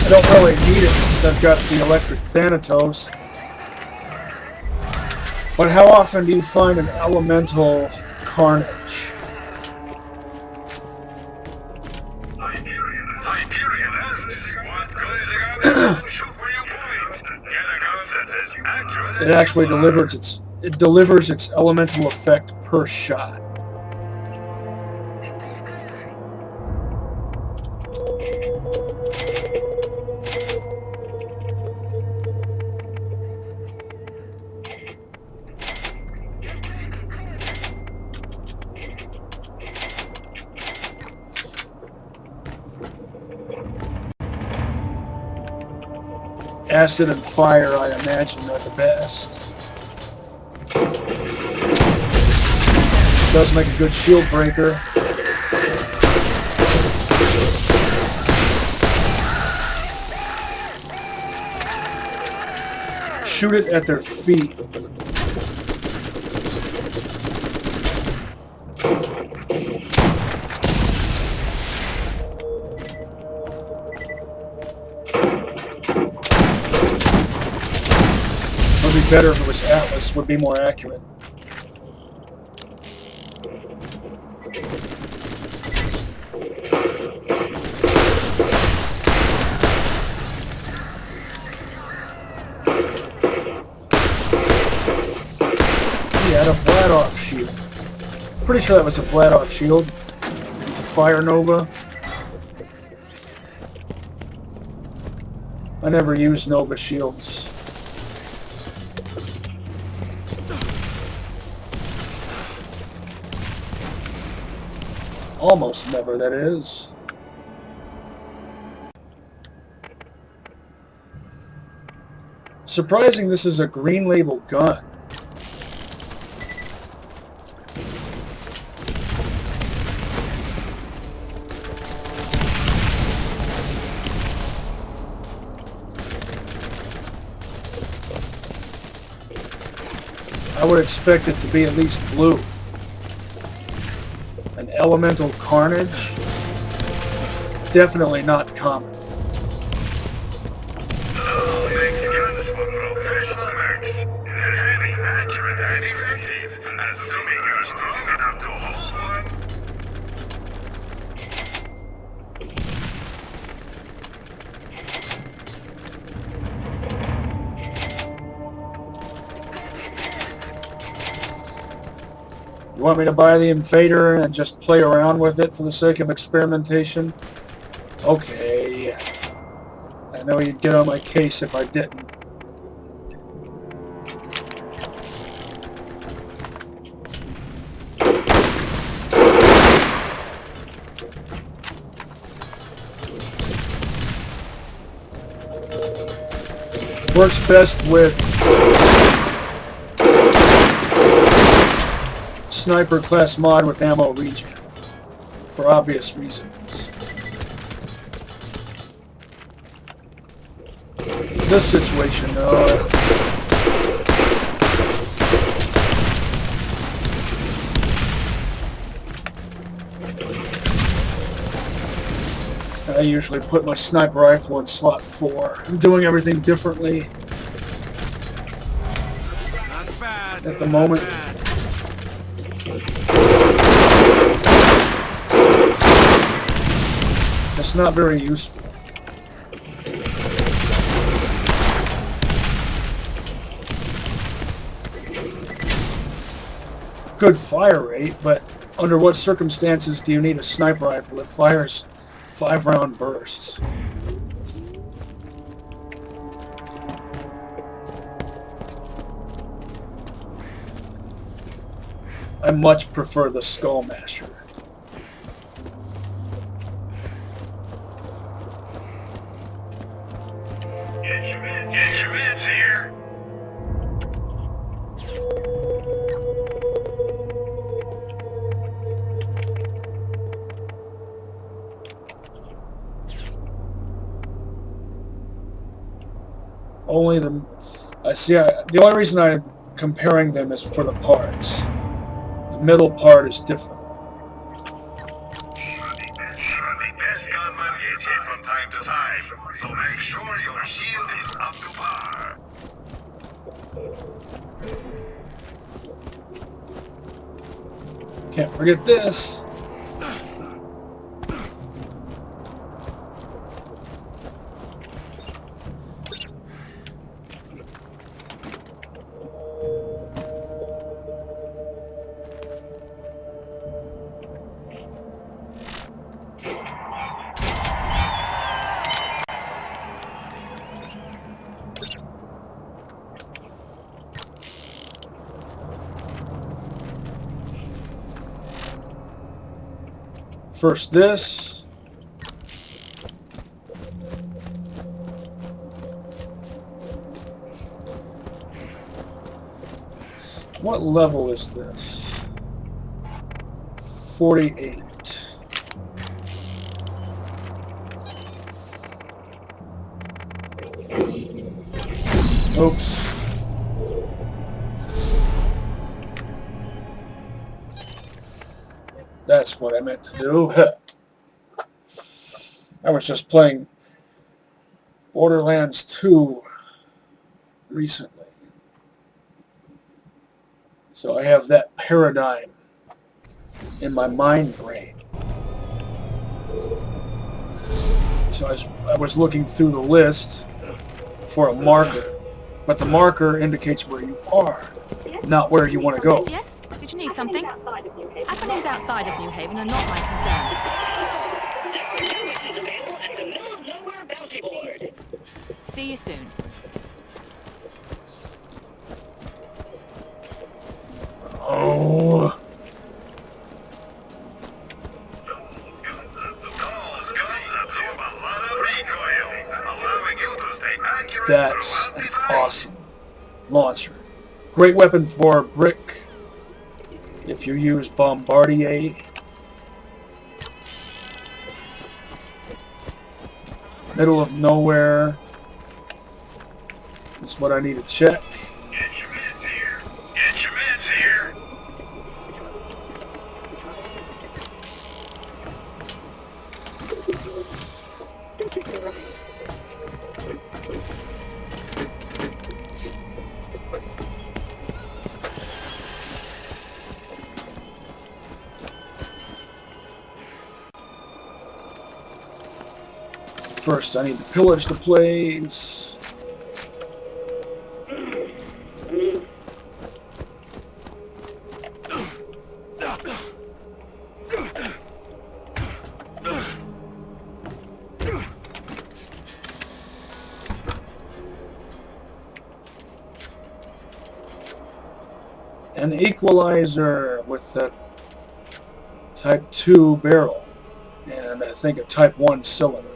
I don't really need it since I've got the electric Thanatos. But how often do you find an elemental carnage? Hyperion asks, what good is a gun that doesn't shoot where you point? Get a gun that's as accurate as It actually delivers its elemental effect per shot. Acid and fire, I imagine, are the best. Does make a good shield breaker. Shoot it at their feet. It would be better if it was Atlas, would be more accurate. He had a flat-off shield. Pretty sure that was a flat-off shield. Fire Nova. I never used Nova shields. Almost never, that is. Surprising this is a green label gun. I would expect it to be at least blue. An elemental carnage? Definitely not common. makes guns for professional mercs. They're heavy, accurate, and effective, assuming you're strong enough to hold one. You want me to buy the invader and just play around with it for the sake of experimentation? Okay. I know you'd get on my case if I didn't. Works best with sniper class mod with ammo regen, for obvious reasons. this situation, though. I usually put my sniper rifle in slot 4. I'm doing everything differently at the moment. It's not very useful. Good fire rate, but under what circumstances do you need a sniper rifle that fires 5-round bursts? I much prefer the Skullmaster. Get your meds here. Only the... the only reason I'm comparing them is for the parts. The middle part is different. The best gunman gets hit from time to time, so make sure your shield is up to par. Can't forget this. First this. What level is this? 48. Oops. That's what I meant to do. I was just playing Borderlands 2 recently. So I have that paradigm in my mind brain. So I was looking through the list for a marker, but the marker indicates where you are, not where you want to go. Yes? Did you need something? Happenings outside of New Haven are not my concern. See you soon. Oh. That's an awesome launcher. Great weapon for brick if you use Bombardier. Middle of nowhere. That's what I need to check. Get your meds here. Get your meds here. First, I need to pillage the place. An equalizer with a Type 2 barrel, and I think a Type 1 cylinder.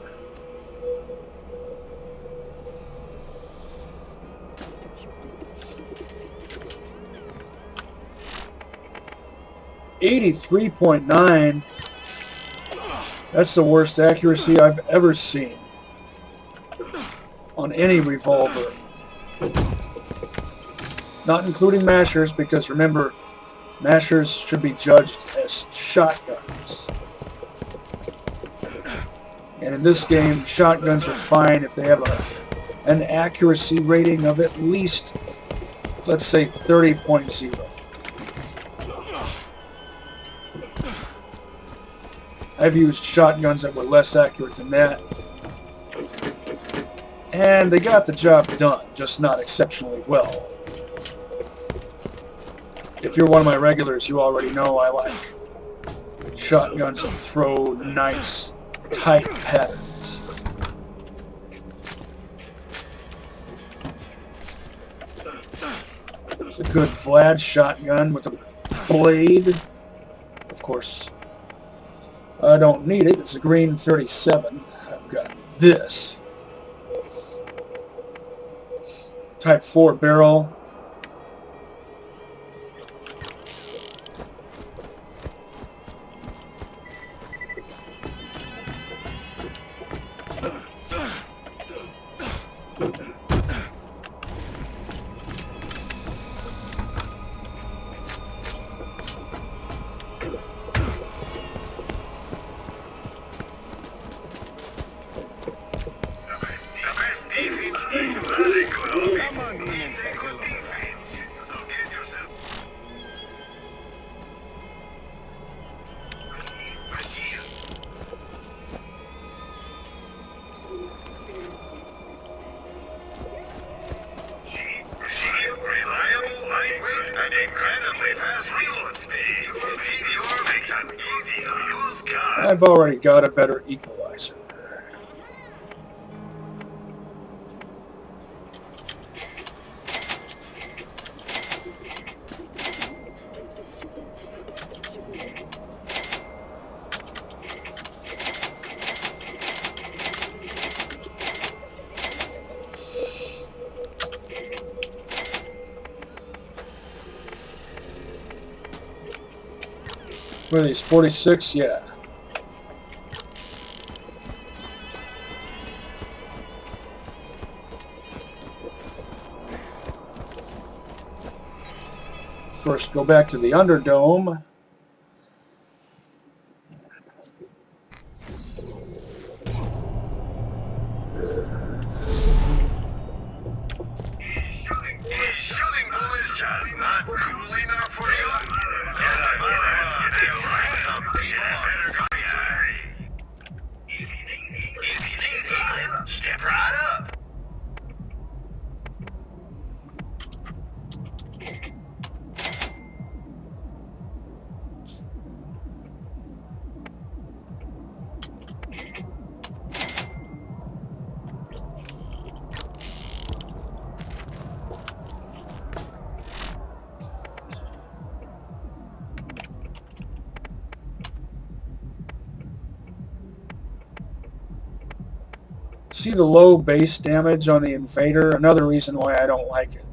.9. That's the worst accuracy I've ever seen. on any revolver. Not including mashers, because remember, mashers should be judged as shotguns. And in this game, shotguns are fine if they have an accuracy rating of at least, let's say, 30.0. I've used shotguns that were less accurate than that. And they got the job done, just not exceptionally well. If you're one of my regulars, you already know I like shotguns that throw nice, tight patterns. It's a good Vlad shotgun with a blade. Of course, I don't need it. It's a green 37. I've got this. Type 4 barrel. I've already got a better equalizer. What are these, 46? Yeah. First, go back to the Underdome. Shooting bullets just not cool enough for you? Get up, some people better go. If you need healing, step right up. See the low base damage on the Invader? Another reason why I don't like it.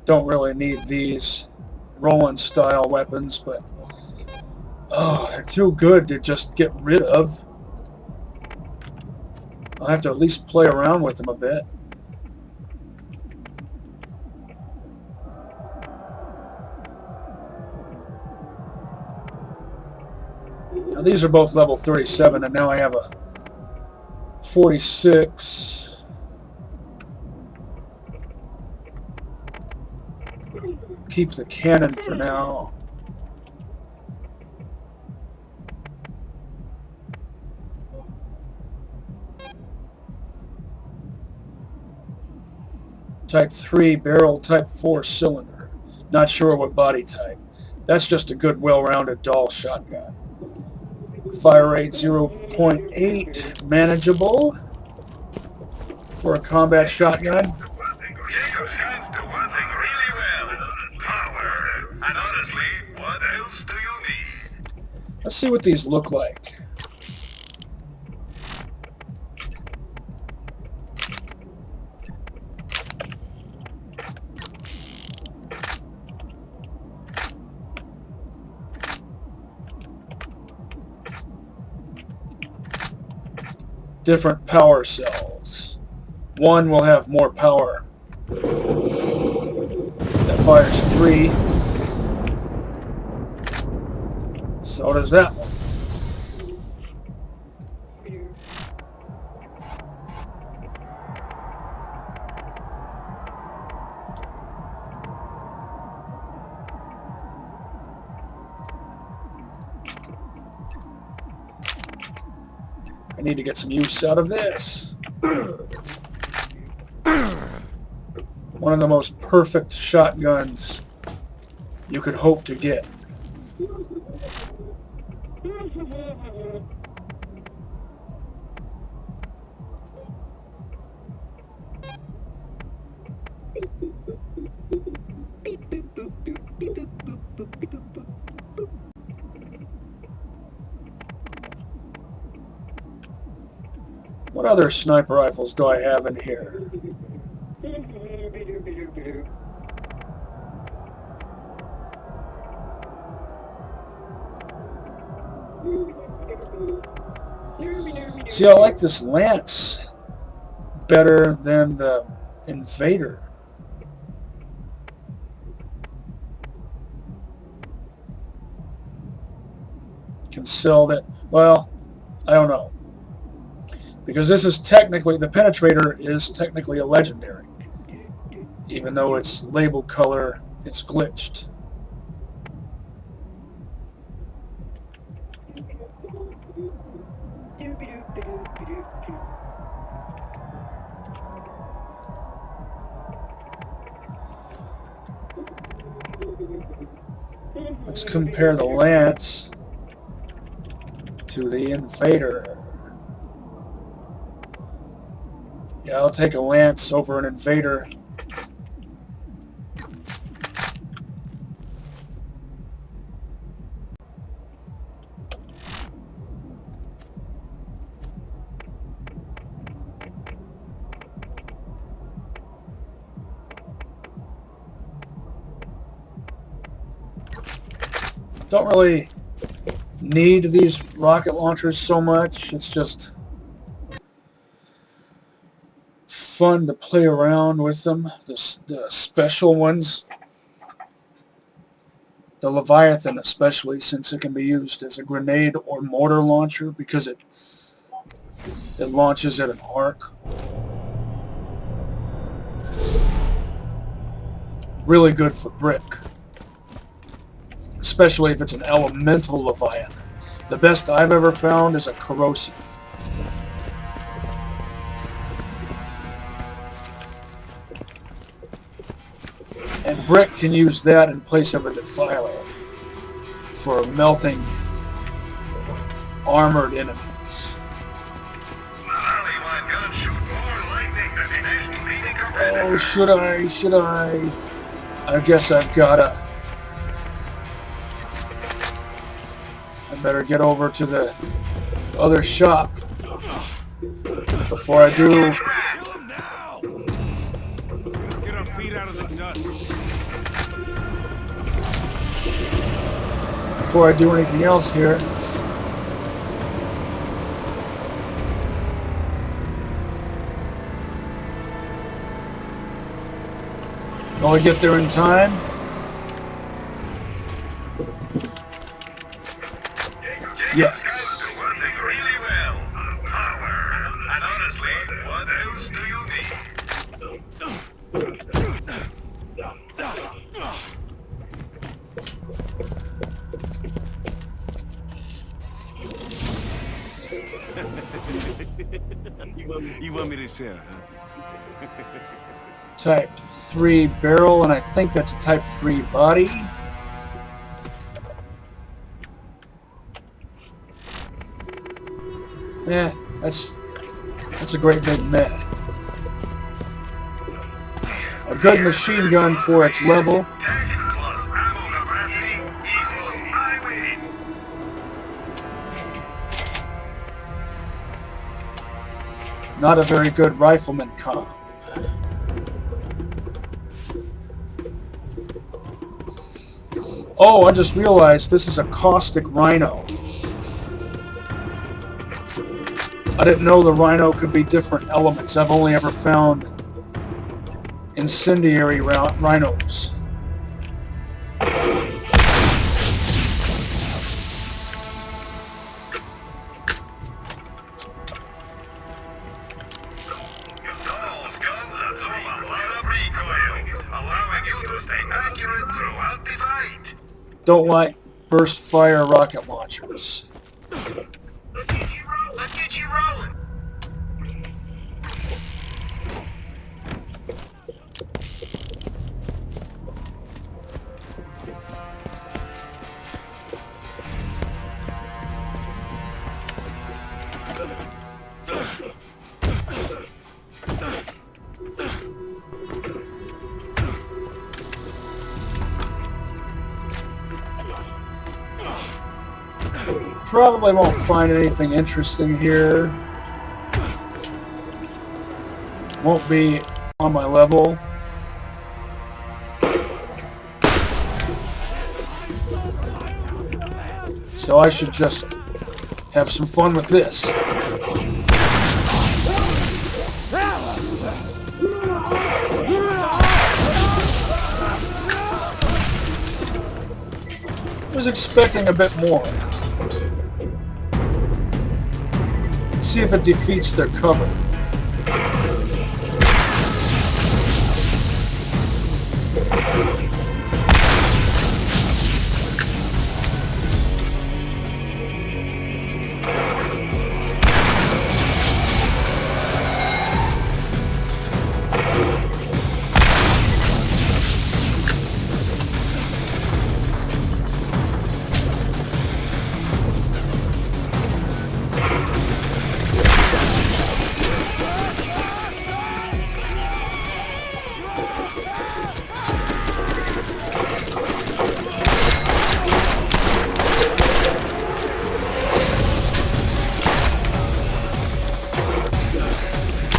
Don't really need these Roland style weapons, but oh, they're too good to just get rid of. I'll have to at least play around with them a bit. Now these are both level 37, and now I have a 46. Keep the cannon for now. Type 3 barrel, type 4 cylinder. Not sure what body type. That's just a good, well-rounded Dahl shotgun. Fire rate 0.8, manageable for a combat shotgun. Jacobs hands do one thing really well. Power. Let's see what these look like. Different power cells. One will have more power. That fires 3. So does that one. I need to get some use out of this. One of the most perfect shotguns you could hope to get. What other sniper rifles do I have in here? See, I like this Lance better than the Invader. Can sell that. Well, I don't know. Because this is technically, the Penetrator is technically a legendary. Even though its label color is glitched. Let's compare the Lance to the Invader. Yeah, I'll take a Lance over an Invader. Don't really need these rocket launchers so much. It's just fun to play around with them. The special ones. The Leviathan especially, since it can be used as a grenade or mortar launcher because it launches at an arc. Really good for brick. Especially if it's an elemental Leviathan. The best I've ever found is a corrosive. And brick can use that in place of a defiler for melting armored enemies. Oh, should I? I guess I've gotta. I better get over to the other shop before I do. Kill him now! Let's get our feet out of the dust. Before I do anything else here. Will I get there in time? Yes. Really well. Power. And honestly, what else do you need? You want me to share, huh? Type 3 barrel, and I think that's a Type 3 body. Yeah, that's a great big meh. A good machine gun for its level. Tech plus ammo capacity equals I win. Not a very good rifleman comp. Oh, I just realized this is a caustic rhino. I didn't know the rhino could be different elements. I've only ever found incendiary rhinos. Those guns absorb a lot of recoil, allowing you to stay accurate throughout the fight. Don't like burst fire rocket launchers. Let's get you rolling. Probably won't find anything interesting here. Won't be on my level. So I should just have some fun with this. I was expecting a bit more. See if it defeats their cover.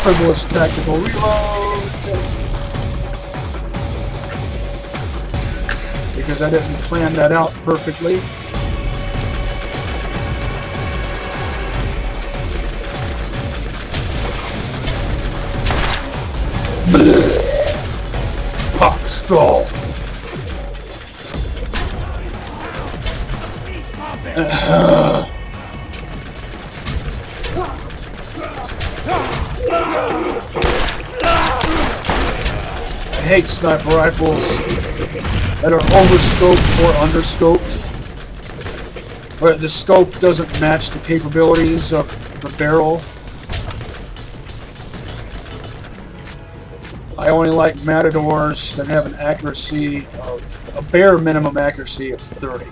Frivolous tactical reload. Because I didn't plan that out perfectly. Pop skull. I hate sniper rifles that are overscoped or underscoped, where the scope doesn't match the capabilities of the barrel. I only like Matadors that have an accuracy of, a bare minimum accuracy of 30.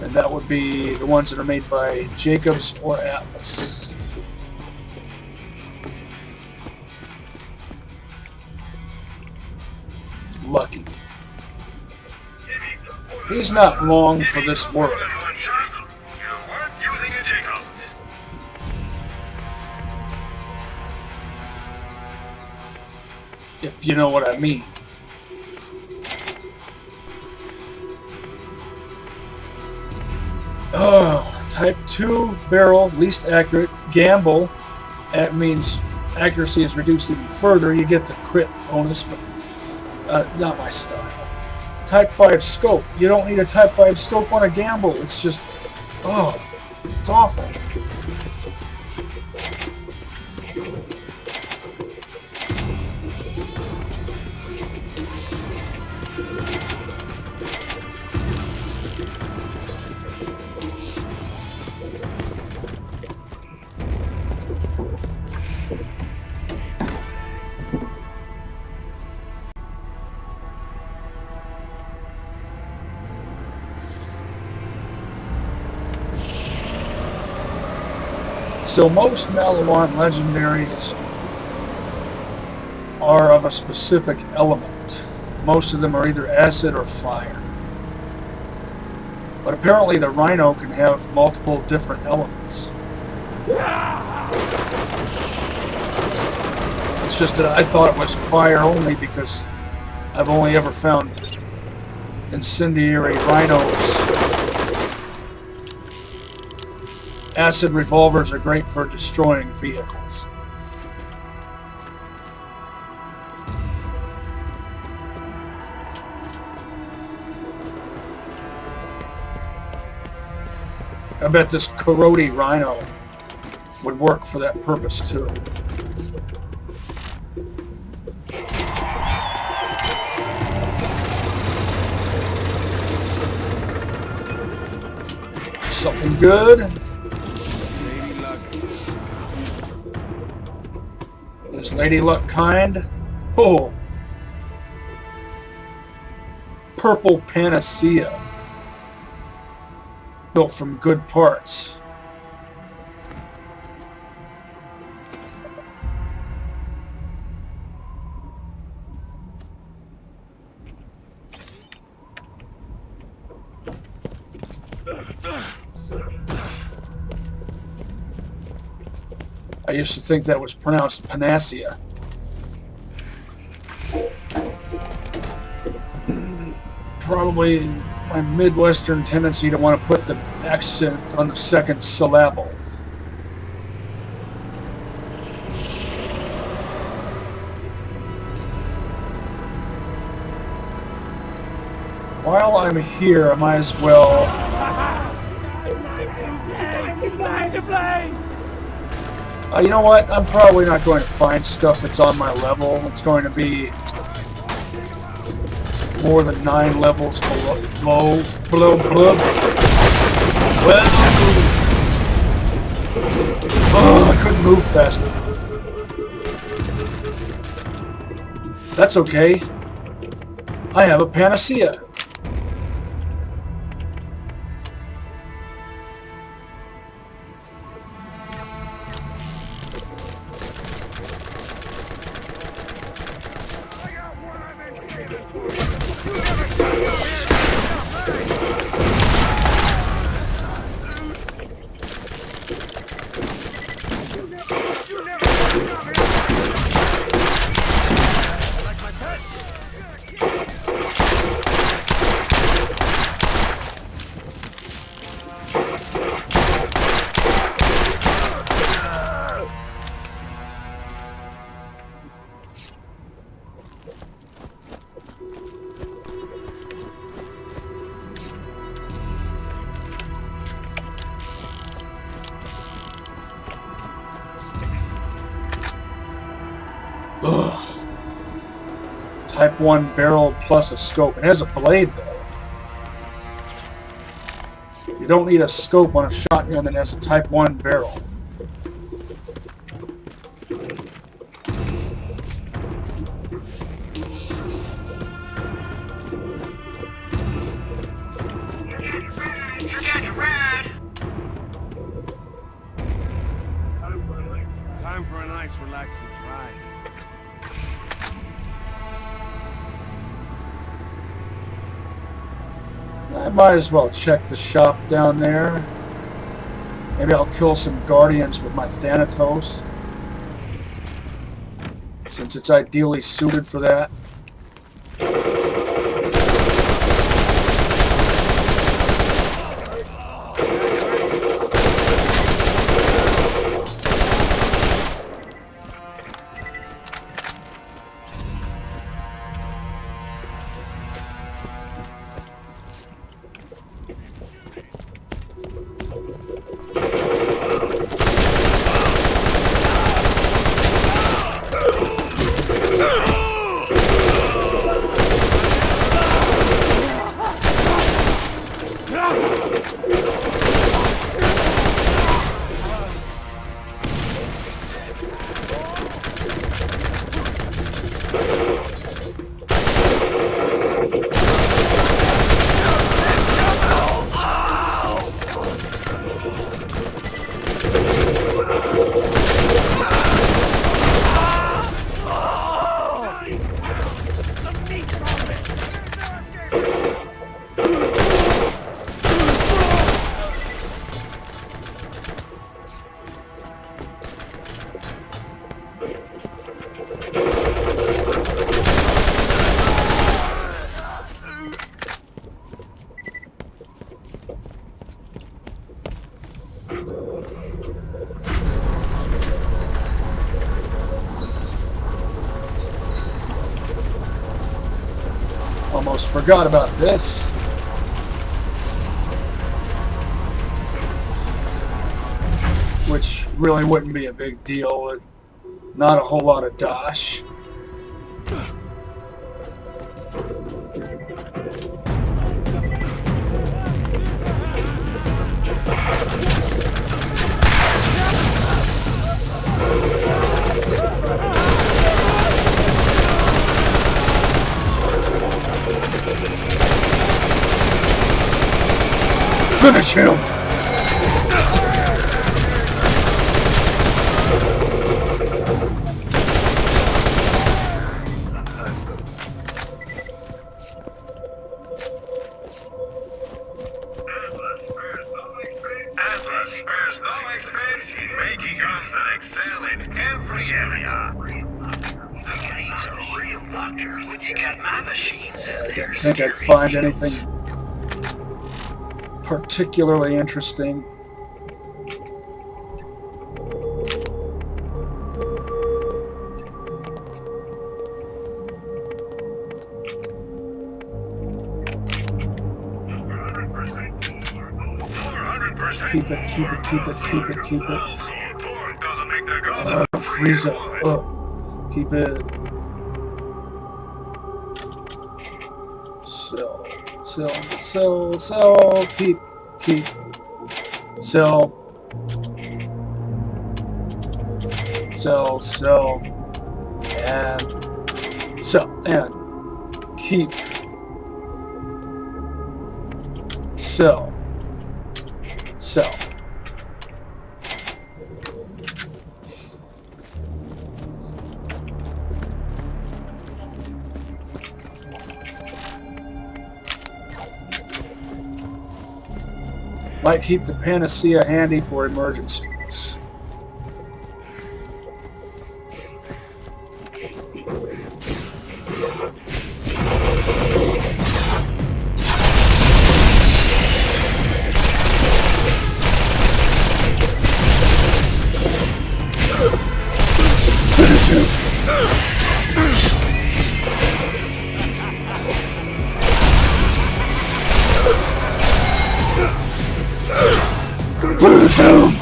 And that would be the ones that are made by Jacobs or Atlas. Lucky. He's not long for this world. If you know what I mean. Oh, type 2 barrel, least accurate, gamble. That means accuracy is reduced even further. You get the crit bonus, but not my style. Type 5 scope. You don't need a type 5 scope on a gamble. It's just, oh, it's awful. So most Malamon legendaries are of a specific element. Most of them are either acid or fire. But apparently the Rhino can have multiple different elements. It's just that I thought it was fire only because I've only ever found incendiary rhinos. Acid revolvers are great for destroying vehicles. I bet this Corrody-rhino would work for that purpose too. Something good. Lady luck. Is Lady Luck kind? Oh. Purple panacea. Built from good parts. I used to think that was pronounced panacea. Probably my Midwestern tendency to want to put the accent on the second syllable. While I'm here, I might as well... Time to play! You know what? I'm probably not going to find stuff that's on my level. It's going to be more than 9 levels below. Well, I couldn't move fast enough. That's okay. I have a panacea. Ugh. Type 1 barrel plus a scope. It has a blade though. You don't need a scope on a shotgun that has a Type 1 barrel. Time for a nice relaxing ride. I might as well check the shop down there. Maybe I'll kill some guardians with my Thanatos, since it's ideally suited for that. Almost forgot about this. Which really wouldn't be a big deal with not a whole lot of dosh. Finish him! Atlas spares no expense in making guns that excel in every area. The game's a real wonder when you get my machines in there. I think I'd find anything particularly interesting. Keep it, keep it, keep it, keep it, keep it. Freeze it up. Keep it. Sell, sell, sell, sell. Keep. Sell. Sell, sell. And sell. And keep. Sell. Sell. Might keep the panacea handy for emergencies. Finish him! Finish him!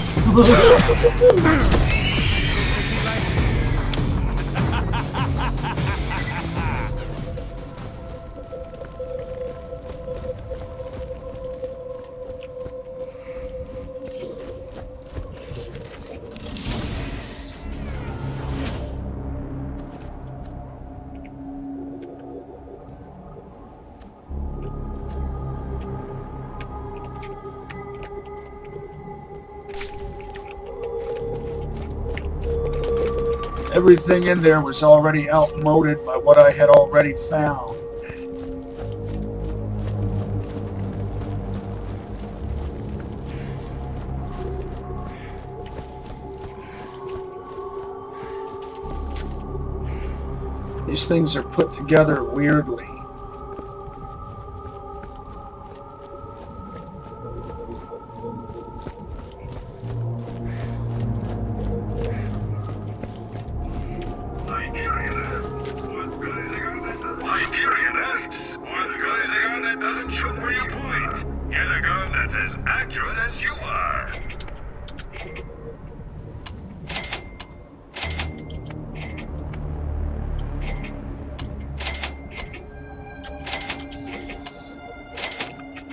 Everything in there was already outmoded by what I had already found. These things are put together weirdly.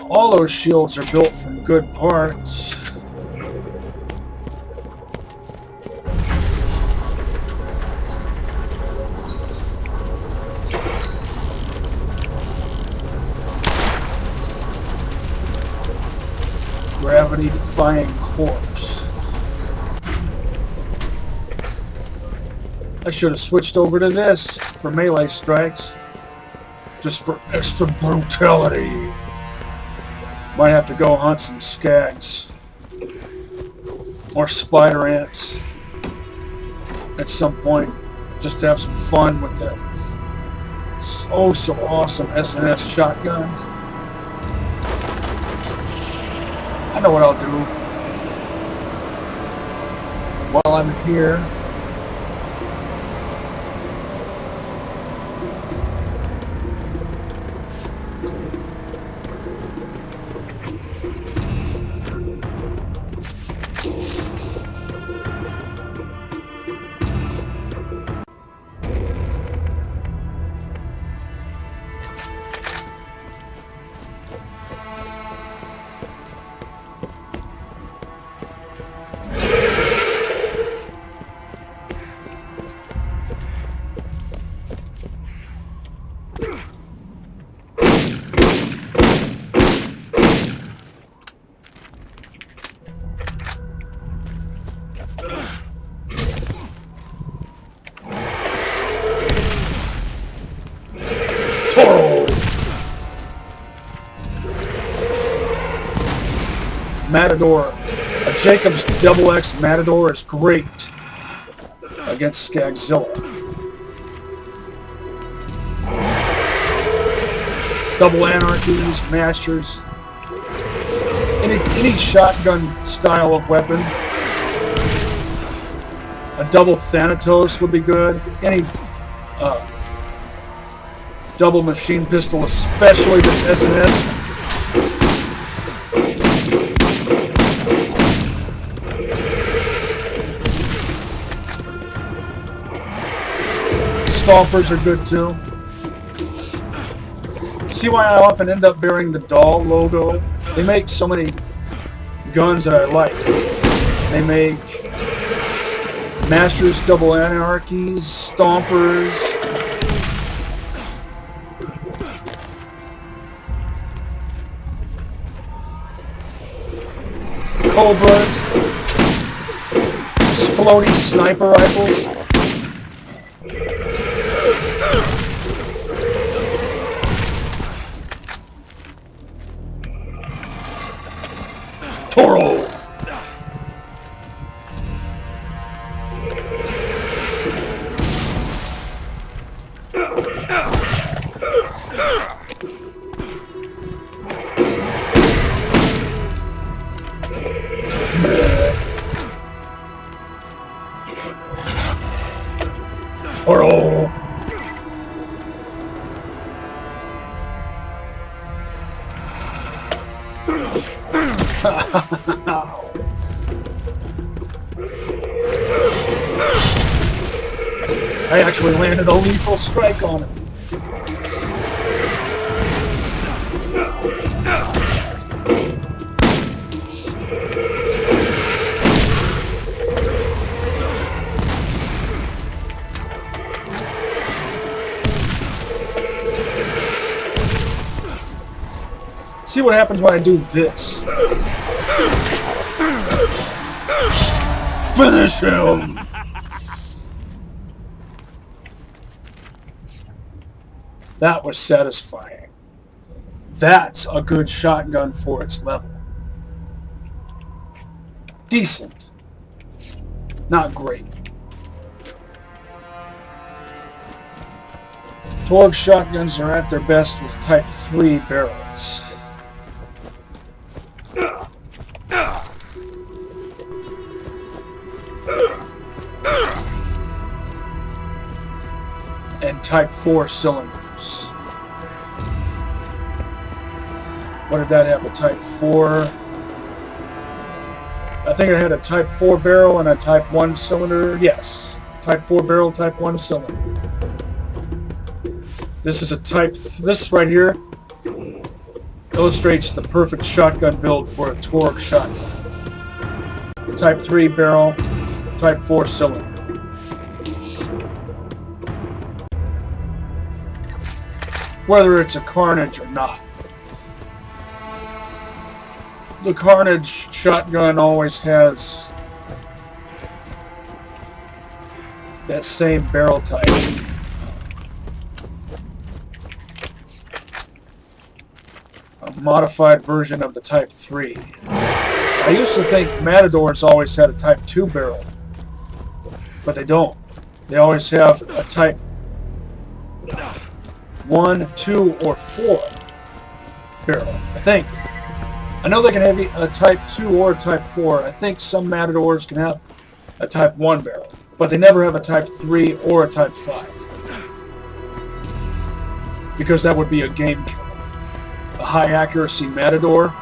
All those shields are built from good parts. Gravity-defying corpse. I should have switched over to this for melee strikes. Just for extra brutality. Might have to go hunt some skags. Or spider ants. at some point, just to have some fun with the oh so awesome S&S shotgun. I know what I'll do while I'm here. Matador. A Jacobs XX Matador is great against Skagzilla. Double Anarchies, Masters, any shotgun style of weapon. A double Thanatos would be good. Any double machine pistol, especially this S&S. Stompers are good too. See why I often end up bearing the doll logo? They make so many guns that I like. They make Masters, Double Anarchies, Stompers. Cobras. Exploding sniper rifles. Toro! Toro! I actually landed a lethal strike on it. See what happens when I do this. Finish him! That was satisfying. That's a good shotgun for its level. Decent. Not great. Torg shotguns are at their best with Type 3 barrels. And Type 4 cylinders. What did that have? A Type 4? I think it had a Type 4 barrel and a Type 1 cylinder. Yes. Type 4 barrel, Type 1 cylinder. This is a this right here illustrates the perfect shotgun build for a Torg shotgun. Type 3 barrel, Type 4 cylinder. Whether it's a Carnage or not. The Carnage shotgun always has that same barrel type. A modified version of the Type 3. I used to think Matadors always had a Type 2 barrel, but they don't. They always have a type 1, 2, or 4 barrel, I think. I know they can have a type 2 or a type 4. I think some Matadors can have a type 1 barrel, but they never have a type 3 or a type 5. Because that would be a game killer. A high accuracy Matador.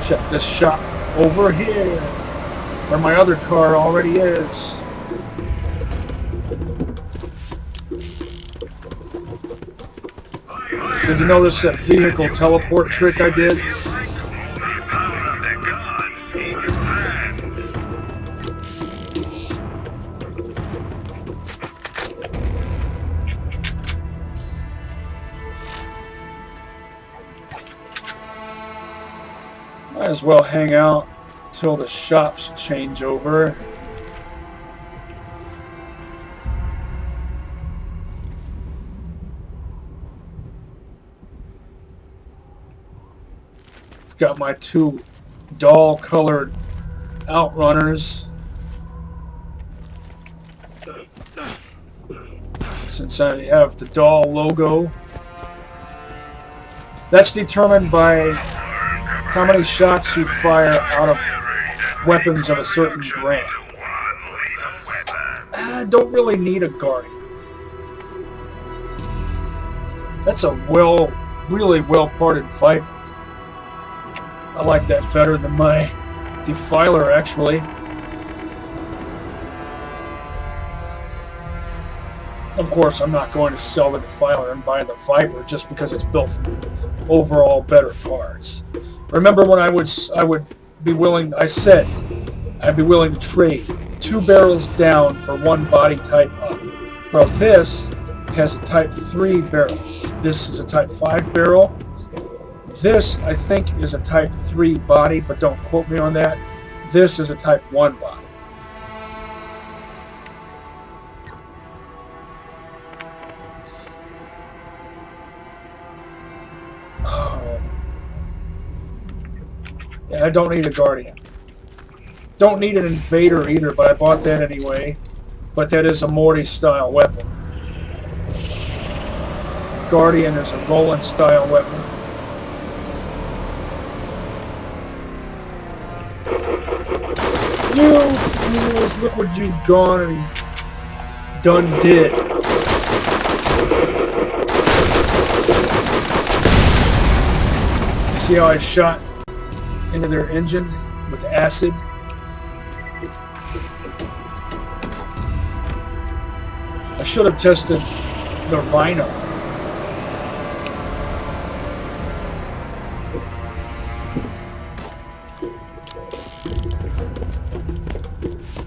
Check this shop over here, where my other car already is. Did you notice that vehicle teleport trick I did? Might as well hang out till the shops change over. I've got my 2 doll-colored Outrunners. Since I have the doll logo. That's determined by how many shots you fire out of weapons of a certain brand. I don't really need a Guardian. That's a really well-parted Viper. I like that better than my Defiler, actually. Of course, I'm not going to sell the Defiler and buy the Viper just because it's built from overall better parts. Remember when I would be willing, I said I'd be willing to trade 2 barrels down for 1 body type up. Well, this has a type 3 barrel. This is a type 5 barrel. This, I think, is a type 3 body, but don't quote me on that. This is a type 1 body. Yeah, I don't need a Guardian. Don't need an Invader either, but I bought that anyway. But that is a Mordy style weapon. Guardian is a Roland style weapon. You fools, look what you've gone and done did. See how I shot into their engine with acid? I should have tested the Rhino.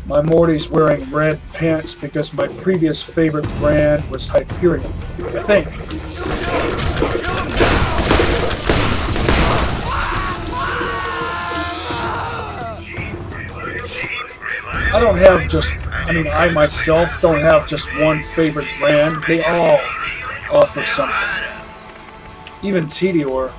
My Morty's wearing red pants because my previous favorite brand was Hyperion, I think. I don't have just, I myself don't have just one favorite brand. They all offer something. Even Tedior.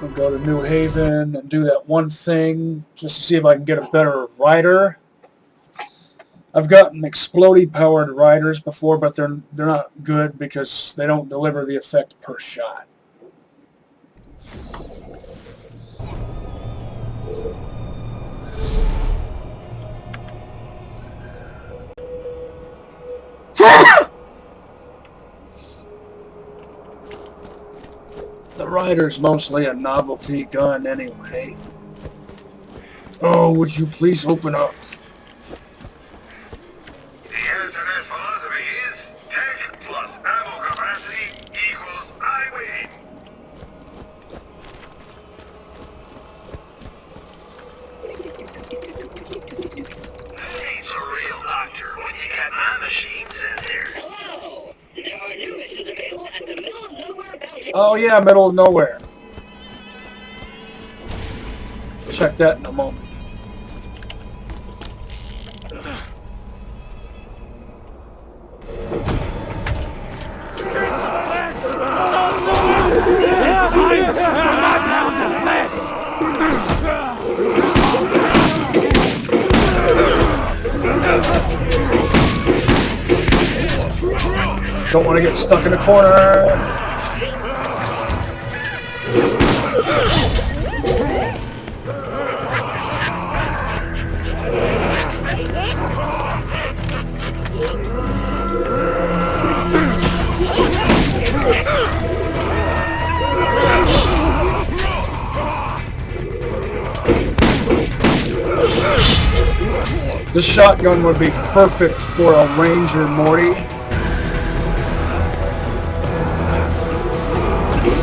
I'll go to New Haven and do that one thing just to see if I can get a better rider. I've gotten explodey powered riders before, but they're not good because they don't deliver the effect per shot. The rider's mostly a novelty gun anyway. Oh, would you please open up? The answer to this philosophy is tech plus ammo capacity Oh yeah, middle of nowhere. Check that in a moment. Don't want to get stuck in a corner. This shotgun would be perfect for a Ranger Morty,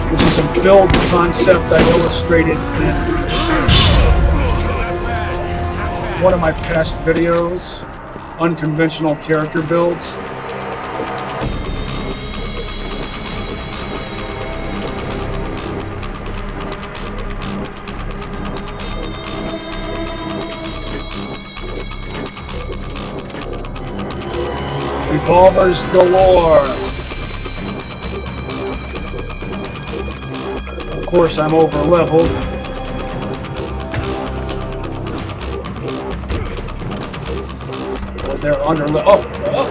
which is a build concept I illustrated in one of my past videos, unconventional character builds. Revolvers galore. Of course, I'm over leveled. Or they're under leveled. Oh.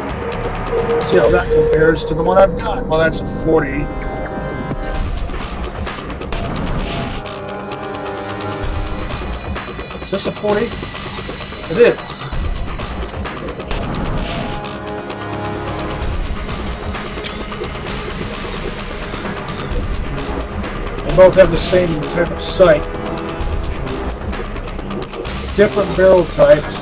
See how that compares to the one I've got. Well, that's a 40. Is this a 40? It is. They both have the same type of sight. Different barrel types.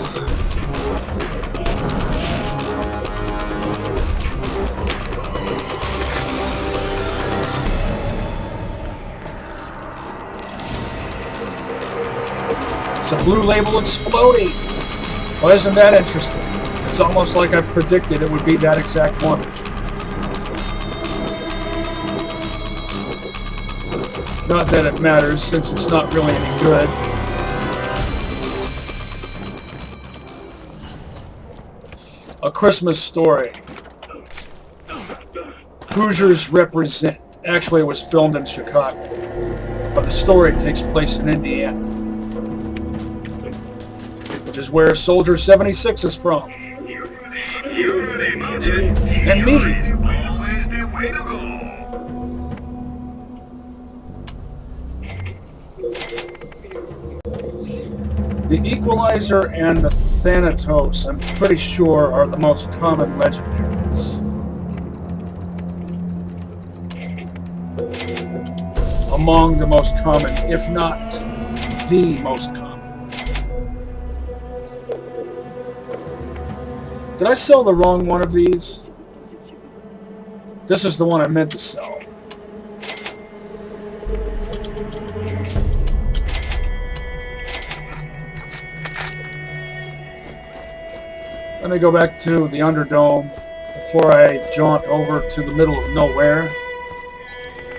It's a blue label exploding. Well, isn't that interesting? It's almost like I predicted it would be that exact one. Not that it matters, since it's not really any good. A Christmas Story. Hoosiers represent. Actually, it was filmed in Chicago, but the story takes place in Indiana, which is where Soldier 76 is from. And me. The Equalizer and the Thanatos, I'm pretty sure, are the most common legendaries. Among the most common, if not the most common. Did I sell the wrong one of these? This is the one I meant to sell. Let me go back to the Underdome before I jaunt over to the middle of nowhere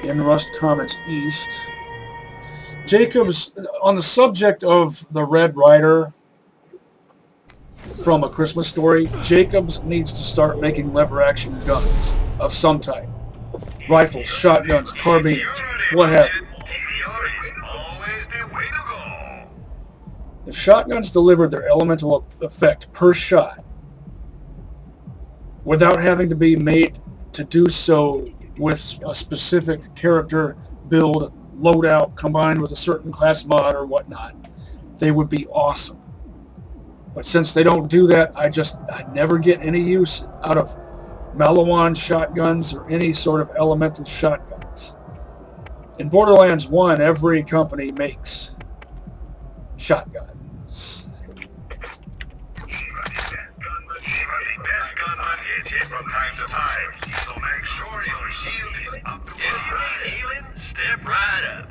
in Rust Commons East. Jacobs, on the subject of the Red Rider from A Christmas Story, Jacobs needs to start making lever-action guns of some type. Rifles, shotguns, carbines, what have you. If shotguns delivered their elemental effect per shot, without having to be made to do so with a specific character build, loadout, combined with a certain class mod or whatnot, they would be awesome. But since they don't do that, I never get any use out of Malawan shotguns or any sort of elemental shotguns. In Borderlands 1, every company makes shotguns. From time to time, so make sure your shield is up to par. If you need healing, step right up.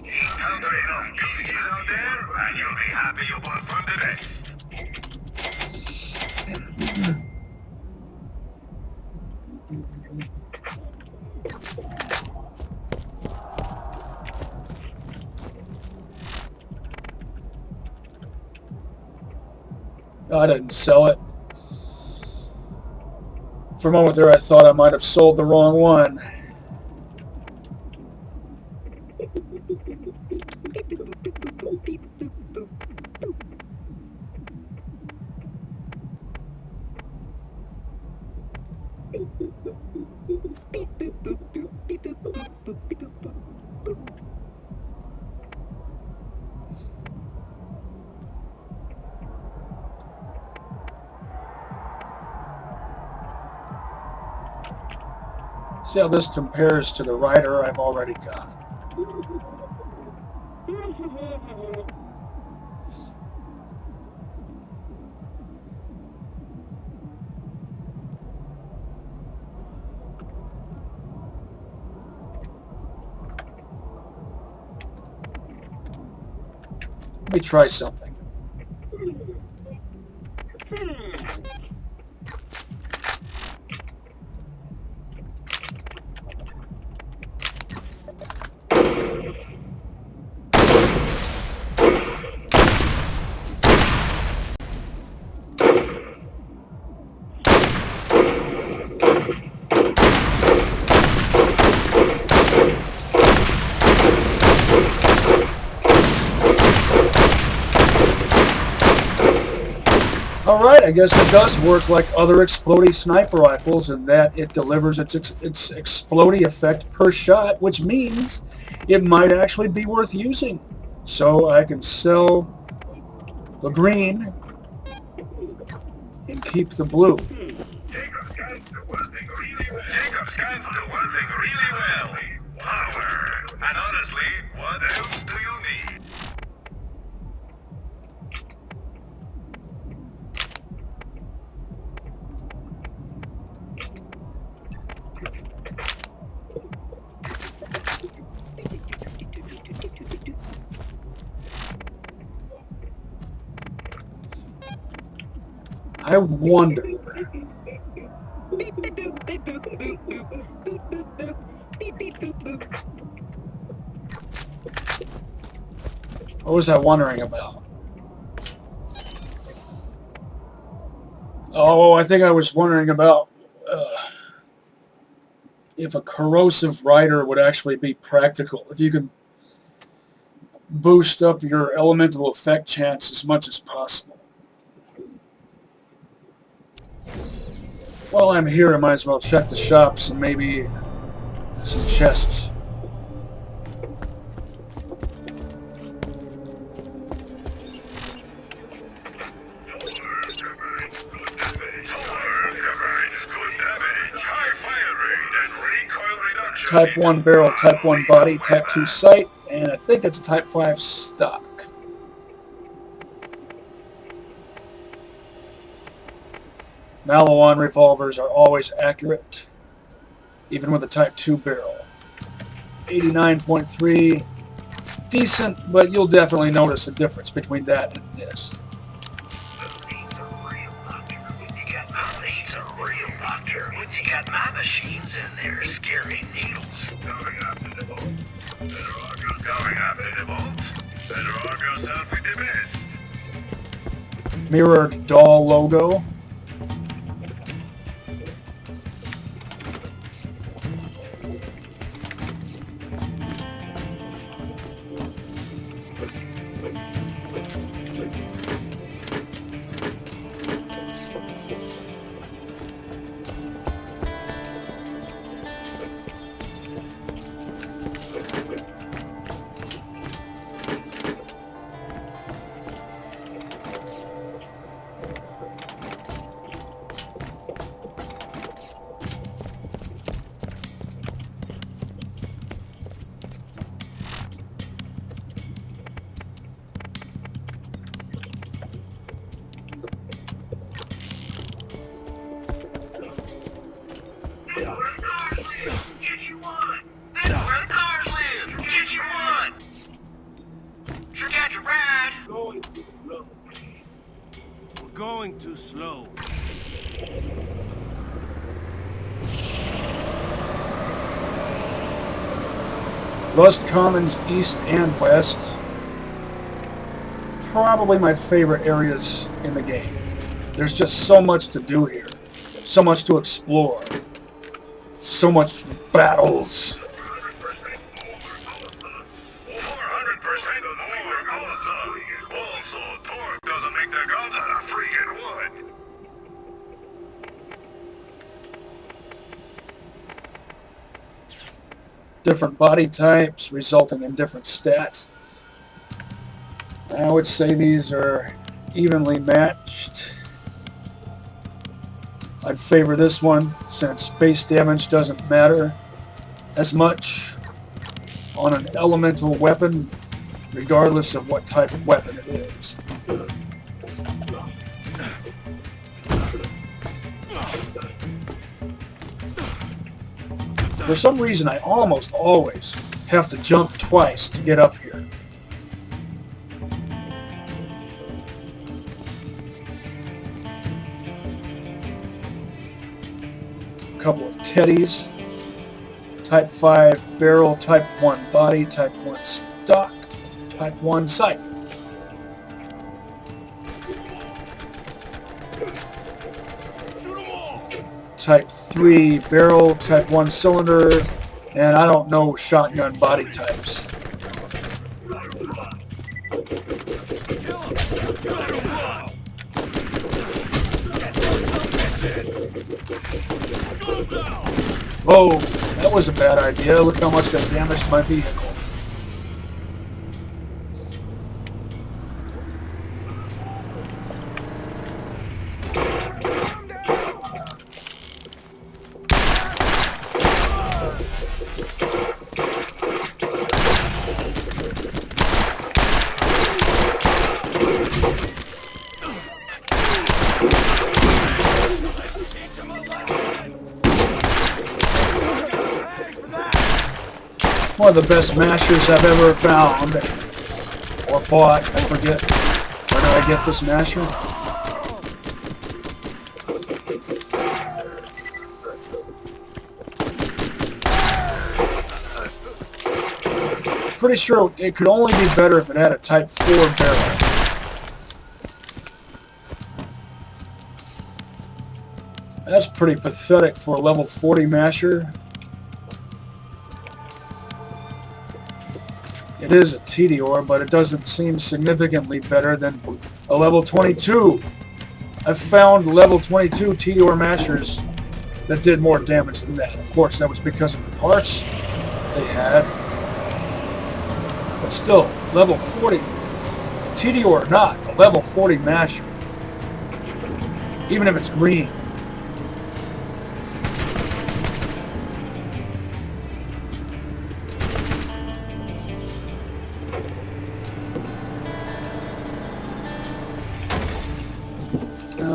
Encounter enough beasties out there, and you'll be happy you bought from the best. I didn't sell it. For a moment there, I thought I might have sold the wrong one. See how this compares to the rider I've already got. Let me try something. Alright, I guess it does work like other explodey sniper rifles in that it delivers its explodey effect per shot, which means it might actually be worth using. So I can sell the green and keep the blue. Jacob scans the one thing really well. Power. And honestly, what else do you need? I wonder. What was I wondering about? Oh, I think I was wondering about if a corrosive rider would actually be practical. If you could boost up your elemental effect chance as much as possible. While I'm here, I might as well check the shops and maybe some chests. Type 1 barrel, Type 1 body, Type 2 sight, and I think that's a Type 5 stock. Maliwan revolvers are always accurate, even with a Type 2 barrel. 89.3, decent, but you'll definitely notice a difference between that and this. When you got my machines in there scaring needles. Going after the vault. Better all go going after the vault. Better all go south with the best. Mirror doll logo. Going too slow. Rust Commons East and West. Probably my favorite areas in the game. There's just so much to do here. So much to explore. So much battles. 400% more awesome. Also, torque doesn't make the guns out of freaking wood. Different body types resulting in different stats. I would say these are evenly matched. I'd favor this one since base damage doesn't matter as much on an elemental weapon regardless of what type of weapon it is. For some reason, I almost always have to jump twice to get up here. A couple of teddies. Type 5 barrel, Type 1 body, Type 1 stock, Type 1 sight. Type 3 barrel, Type 1 cylinder, and I don't know shotgun body types. Oh, that was a bad idea. Look how much that damaged my vehicle. One of the best mashers I've ever found or bought. I forget. Where did I get this masher? Pretty sure it could only be better if it had a Type 4 barrel. That's pretty pathetic for a level 40 masher. It is a Tediore, but it doesn't seem significantly better than a level 22. I've found level 22 Tediore mashers that did more damage than that. Of course, that was because of the parts they had. But still, level 40. Tediore or not, a level 40 masher. Even if it's green.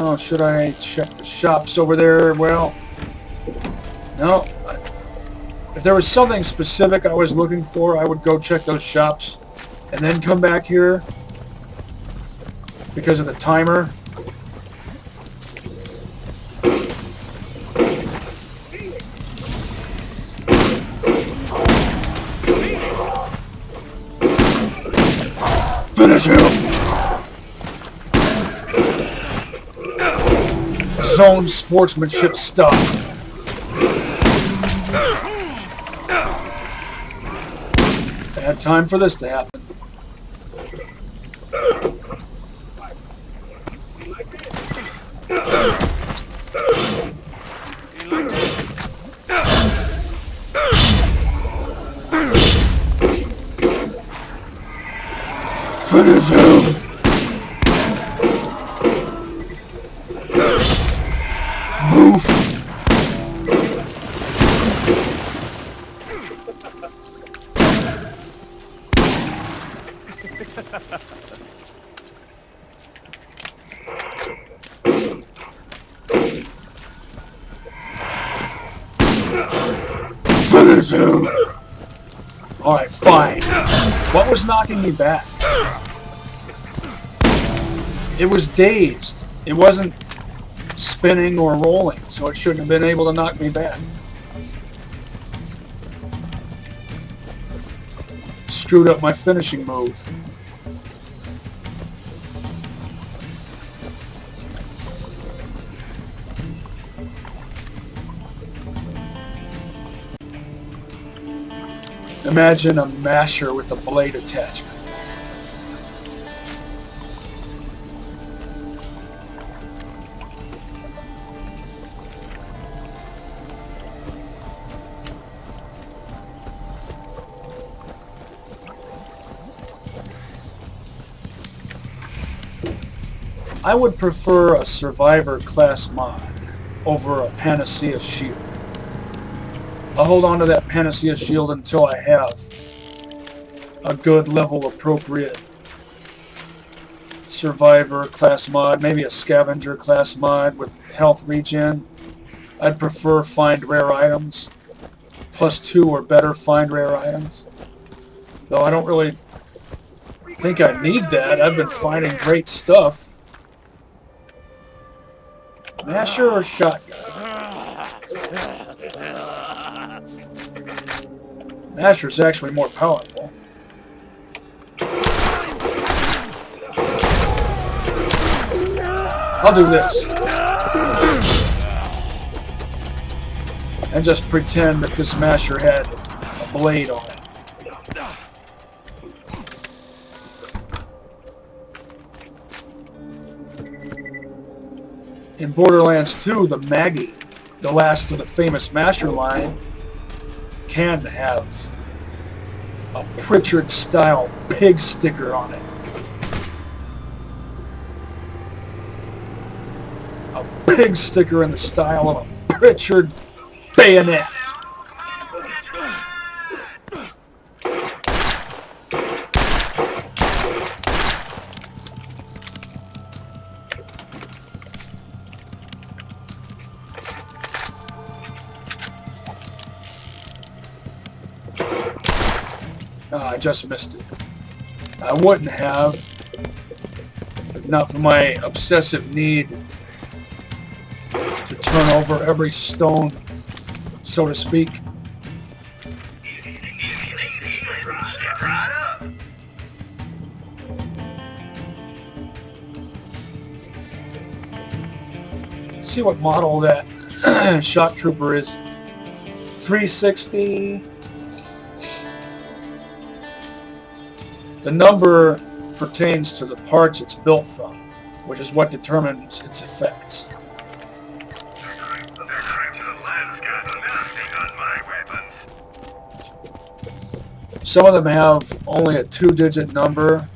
Oh, should I check the shops over there? Well, no. If there was something specific I was looking for, I would go check those shops and then come back here because of the timer. Finish him! Zone sportsmanship stuff. Bad time for this to happen. Finish him! Move! Finish him! Alright, fine. What was knocking me back? It was dazed. It wasn't spinning or rolling, so it shouldn't have been able to knock me back. Screwed up my finishing move. Imagine a masher with a blade attachment. I would prefer a Survivor class mod over a Panacea shield. I'll hold on to that Panacea shield until I have a good level appropriate Survivor class mod, maybe a Scavenger class mod with health regen. I'd prefer find rare items, +2 or better find rare items. Though I don't really think I need that. I've been finding great stuff. Masher or shotgun? Masher's actually more powerful. I'll do this. And just pretend that this masher had a blade on it. In Borderlands 2, the Maggie, the last of the famous masher line, can have a Pritchard-style pig sticker on it. A pig sticker in the style of a Pritchard bayonet. I just missed it. I wouldn't have, if not for my obsessive need to turn over every stone, so to speak. Step right up. See what model that shock trooper is. 360. The number pertains to the parts it's built from, which is what determines its effects. Some of them have only a 2-digit number,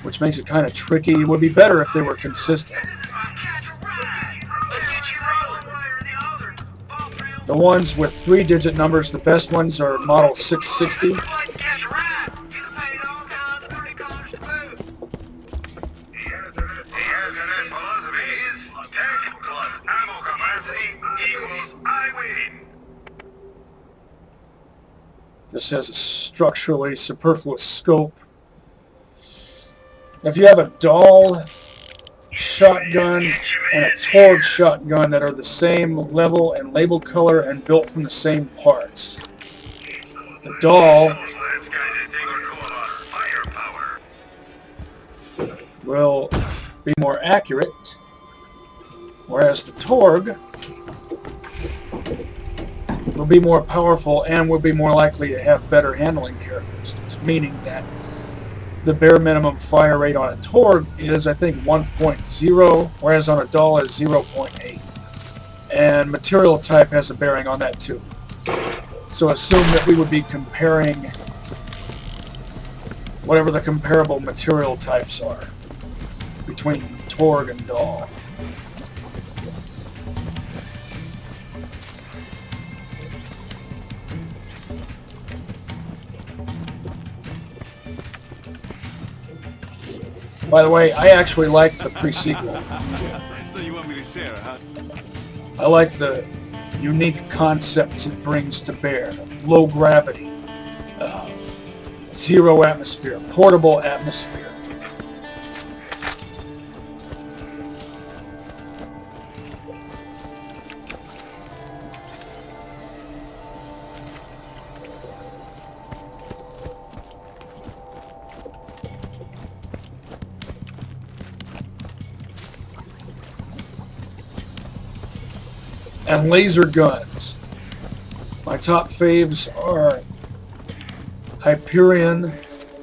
which makes it kind of tricky. It would be better if they were consistent. The ones with 3-digit numbers, the best ones are model 660. This has a structurally superfluous scope. If you have a Dahl shotgun and a Torg shotgun that are the same level and label color and built from the same parts, the Dahl will be more accurate, whereas the Torg will be more powerful and will be more likely to have better handling characteristics, meaning that the bare minimum fire rate on a Torg is, I think, 1.0, whereas on a Dahl is 0.8. And material type has a bearing on that too. So assume that we would be comparing whatever the comparable material types are between Torg and Dahl. By the way, I actually like the pre-sequel. So you want me to share, huh? I like the unique concepts it brings to bear. Low gravity, zero atmosphere, portable atmosphere. And laser guns. My top faves are Hyperion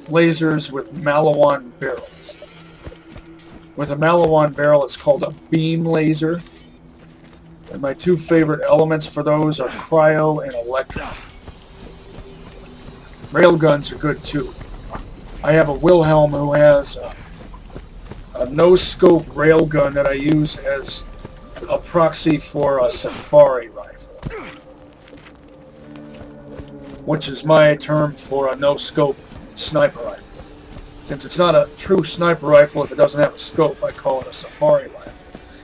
lasers with Malawan barrels. With a Malawan barrel, it's called a beam laser. And my two favorite elements for those are cryo and electric. Railguns are good too. I have a Wilhelm who has a no-scope railgun that I use as a proxy for a safari rifle, which is my term for a no-scope sniper rifle. Since it's not a true sniper rifle if it doesn't have a scope, I call it a safari rifle,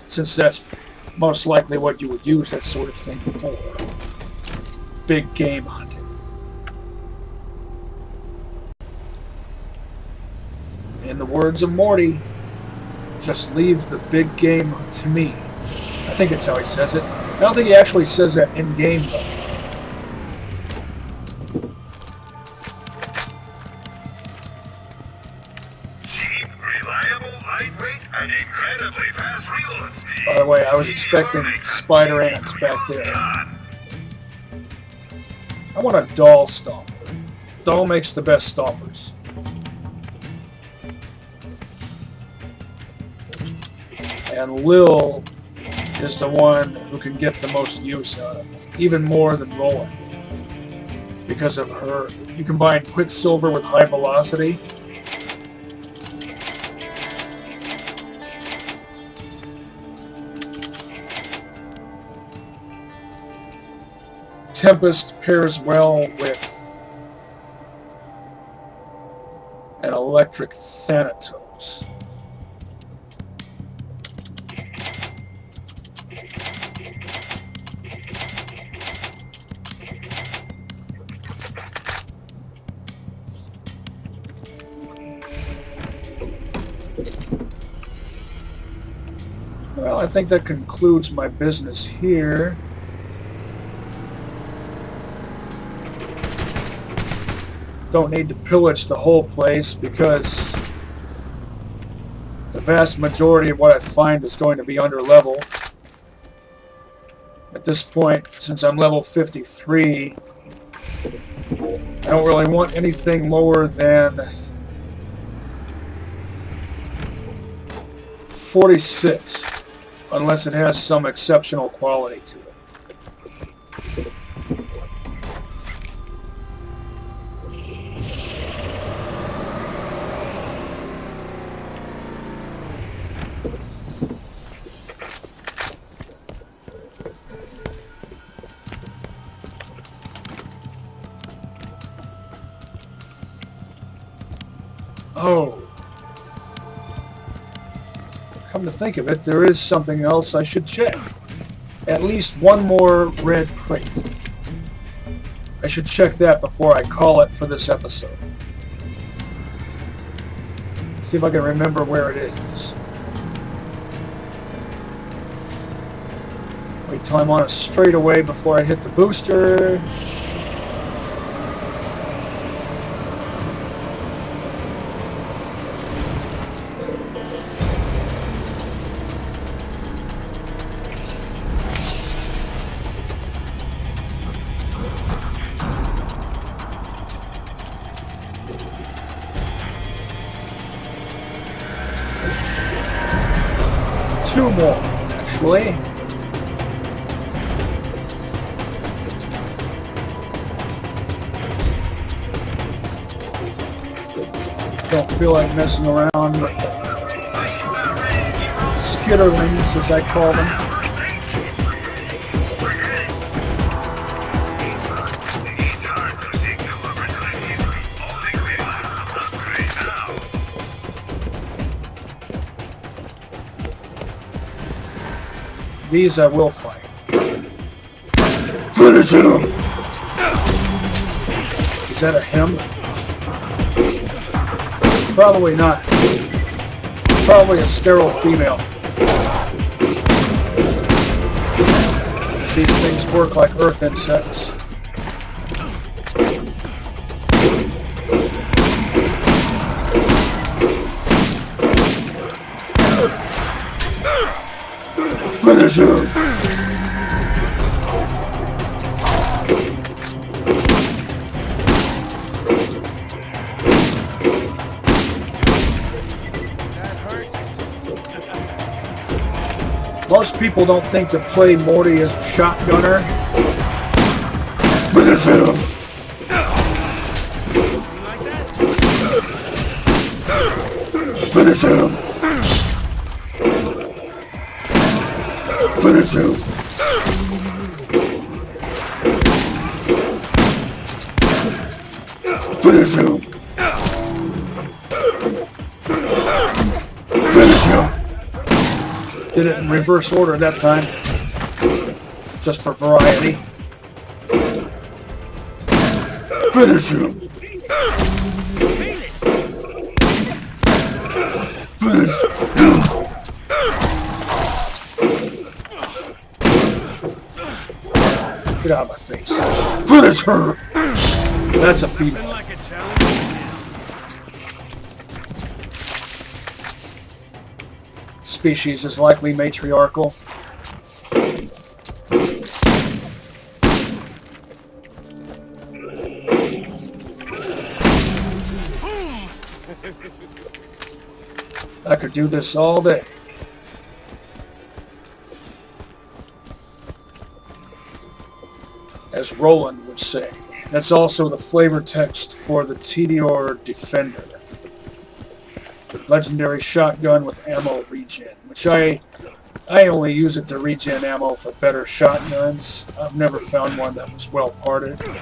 since that's most likely what you would use that sort of thing for. Big game hunting. In the words of Morty, just leave the big game to me. I think that's how he says it. I don't think he actually says that in game though. Cheap, reliable, lightweight, and incredibly fast reload speed. By the way, I was expecting spider ants back there. I want a doll stomper. Doll makes the best stompers. And Lil is the one who can get the most use out of it, even more than Roland. Because of her, you combine Quicksilver with high velocity. Tempest pairs well with an electric Thanatos. Well, I think that concludes my business here. Don't need to pillage the whole place because the vast majority of what I find is going to be under level. At this point, since I'm level 53, I don't really want anything lower than 46. Unless it has some exceptional quality to it. Oh. Come to think of it, there is something else I should check. At least one more red crate. I should check that before I call it for this episode. See if I can remember where it is. Wait till I'm on a straightaway before I hit the booster. Two more, actually. Don't feel like messing around with skitterlings, as I call them. These I will fight. Finish him! Is that a him? Probably not. Probably a sterile female. These things work like earth insects. Finish him! Most people don't think to play Morty as a shotgunner. Finish him! Finish him! Finish him! Finish him! Finish him! Did it in reverse order that time. Just for variety. Finish him! Finish him! Get out of my face. Finish her! That's a female. Species is likely matriarchal. I could do this all day. As Roland would say. That's also the flavor text for the Tediore Defender. Legendary shotgun with ammo regen, which I only use it to regen ammo for better shotguns. I've never found one that was well parted. What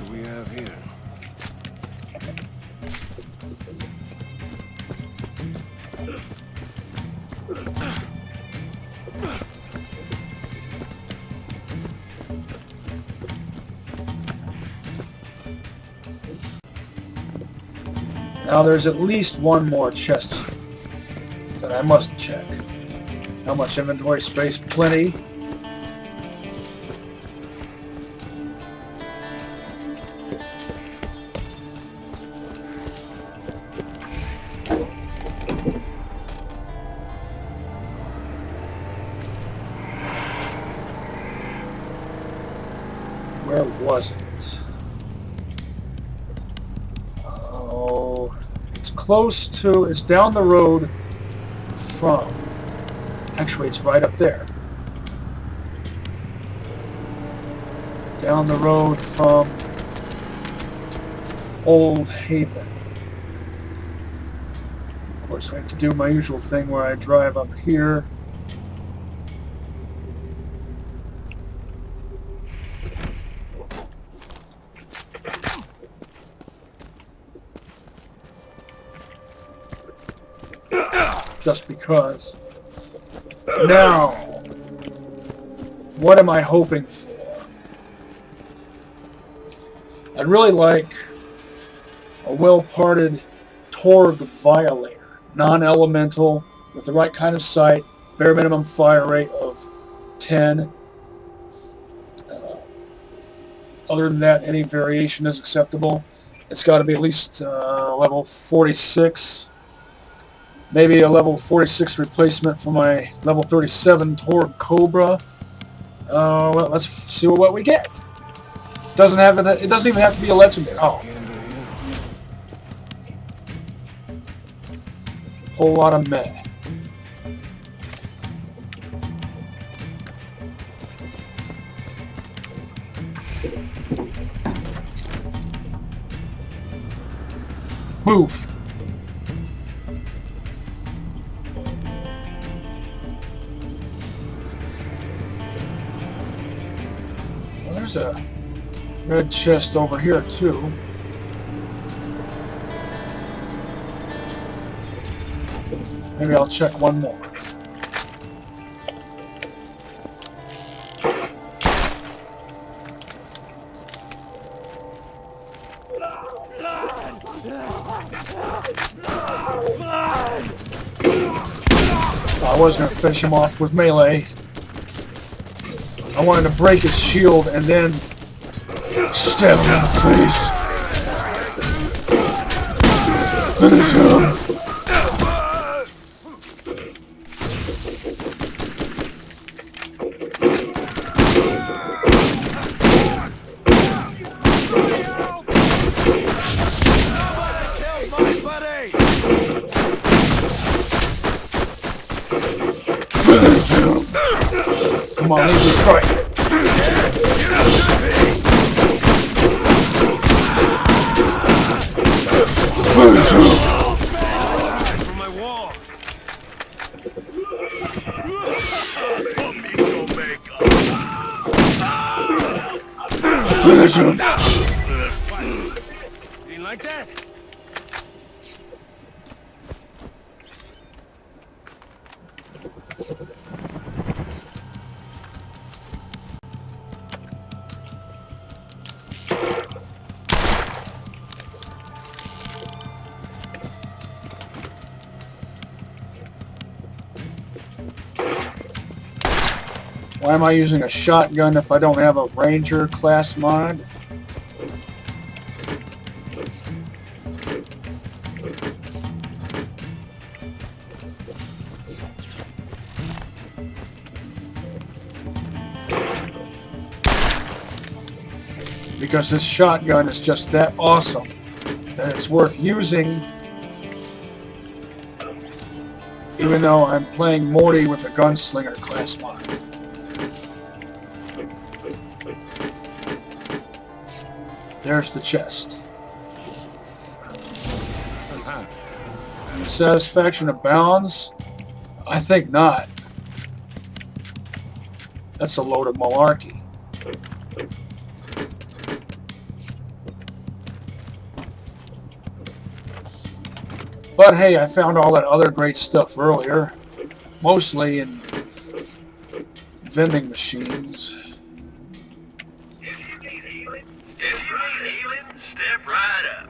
do we have here? Now there's at least one more chest that I must check. How much inventory space? Plenty. Where was it? Oh, it's close to, it's down the road from, actually it's right up there. Down the road from Old Haven. Of course I have to do my usual thing where I drive up here. Just because. Now, what am I hoping for? I'd really like a well-parted Torg Violator, non-elemental, with the right kind of sight, bare minimum fire rate of 10. Other than that, any variation is acceptable. It's got to be at least level 46. Maybe a level 46 replacement for my level 37 Torg Cobra. Well, let's see what we get. It doesn't even have to be a legendary. Oh, whole lot of meh. Move. There's a red chest over here too. Maybe I'll check one more. I was going to finish him off with melee. I wanted to break his shield and then stab him in the face. Finish him. Come on, leave me right. From my wall. Finish him. You like that? Why am I using a shotgun if I don't have a Ranger class mod? Because this shotgun is just that awesome that it's worth using, even though I'm playing Morty with a gunslinger class mod. There's the chest. Satisfaction abounds? I think not. That's a load of malarkey. But hey, I found all that other great stuff earlier. Mostly in vending machines. Step right up.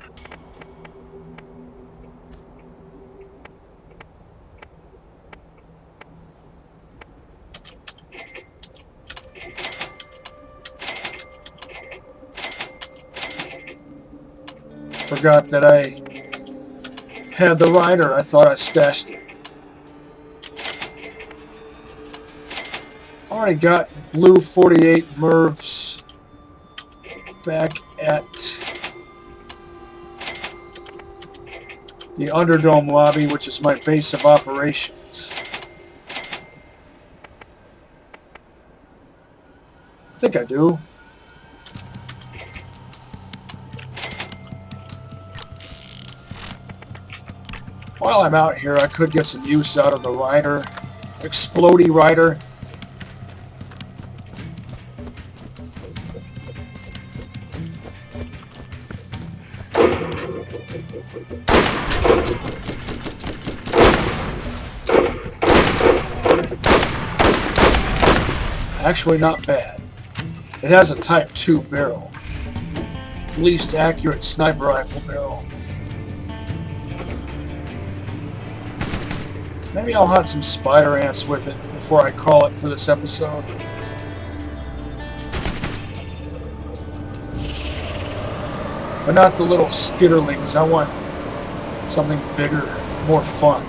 Forgot that I had the rider. I thought I stashed it. I've already got blue 48 Mervs back at the Underdome lobby, which is my base of operations. I think I do. While I'm out here, I could get some use out of the rider. Explodey rider. Actually not bad. It has a Type 2 barrel. Least accurate sniper rifle barrel. Maybe I'll hunt some spider ants with it before I call it for this episode. But not the little skitterlings. I want something bigger, more fun.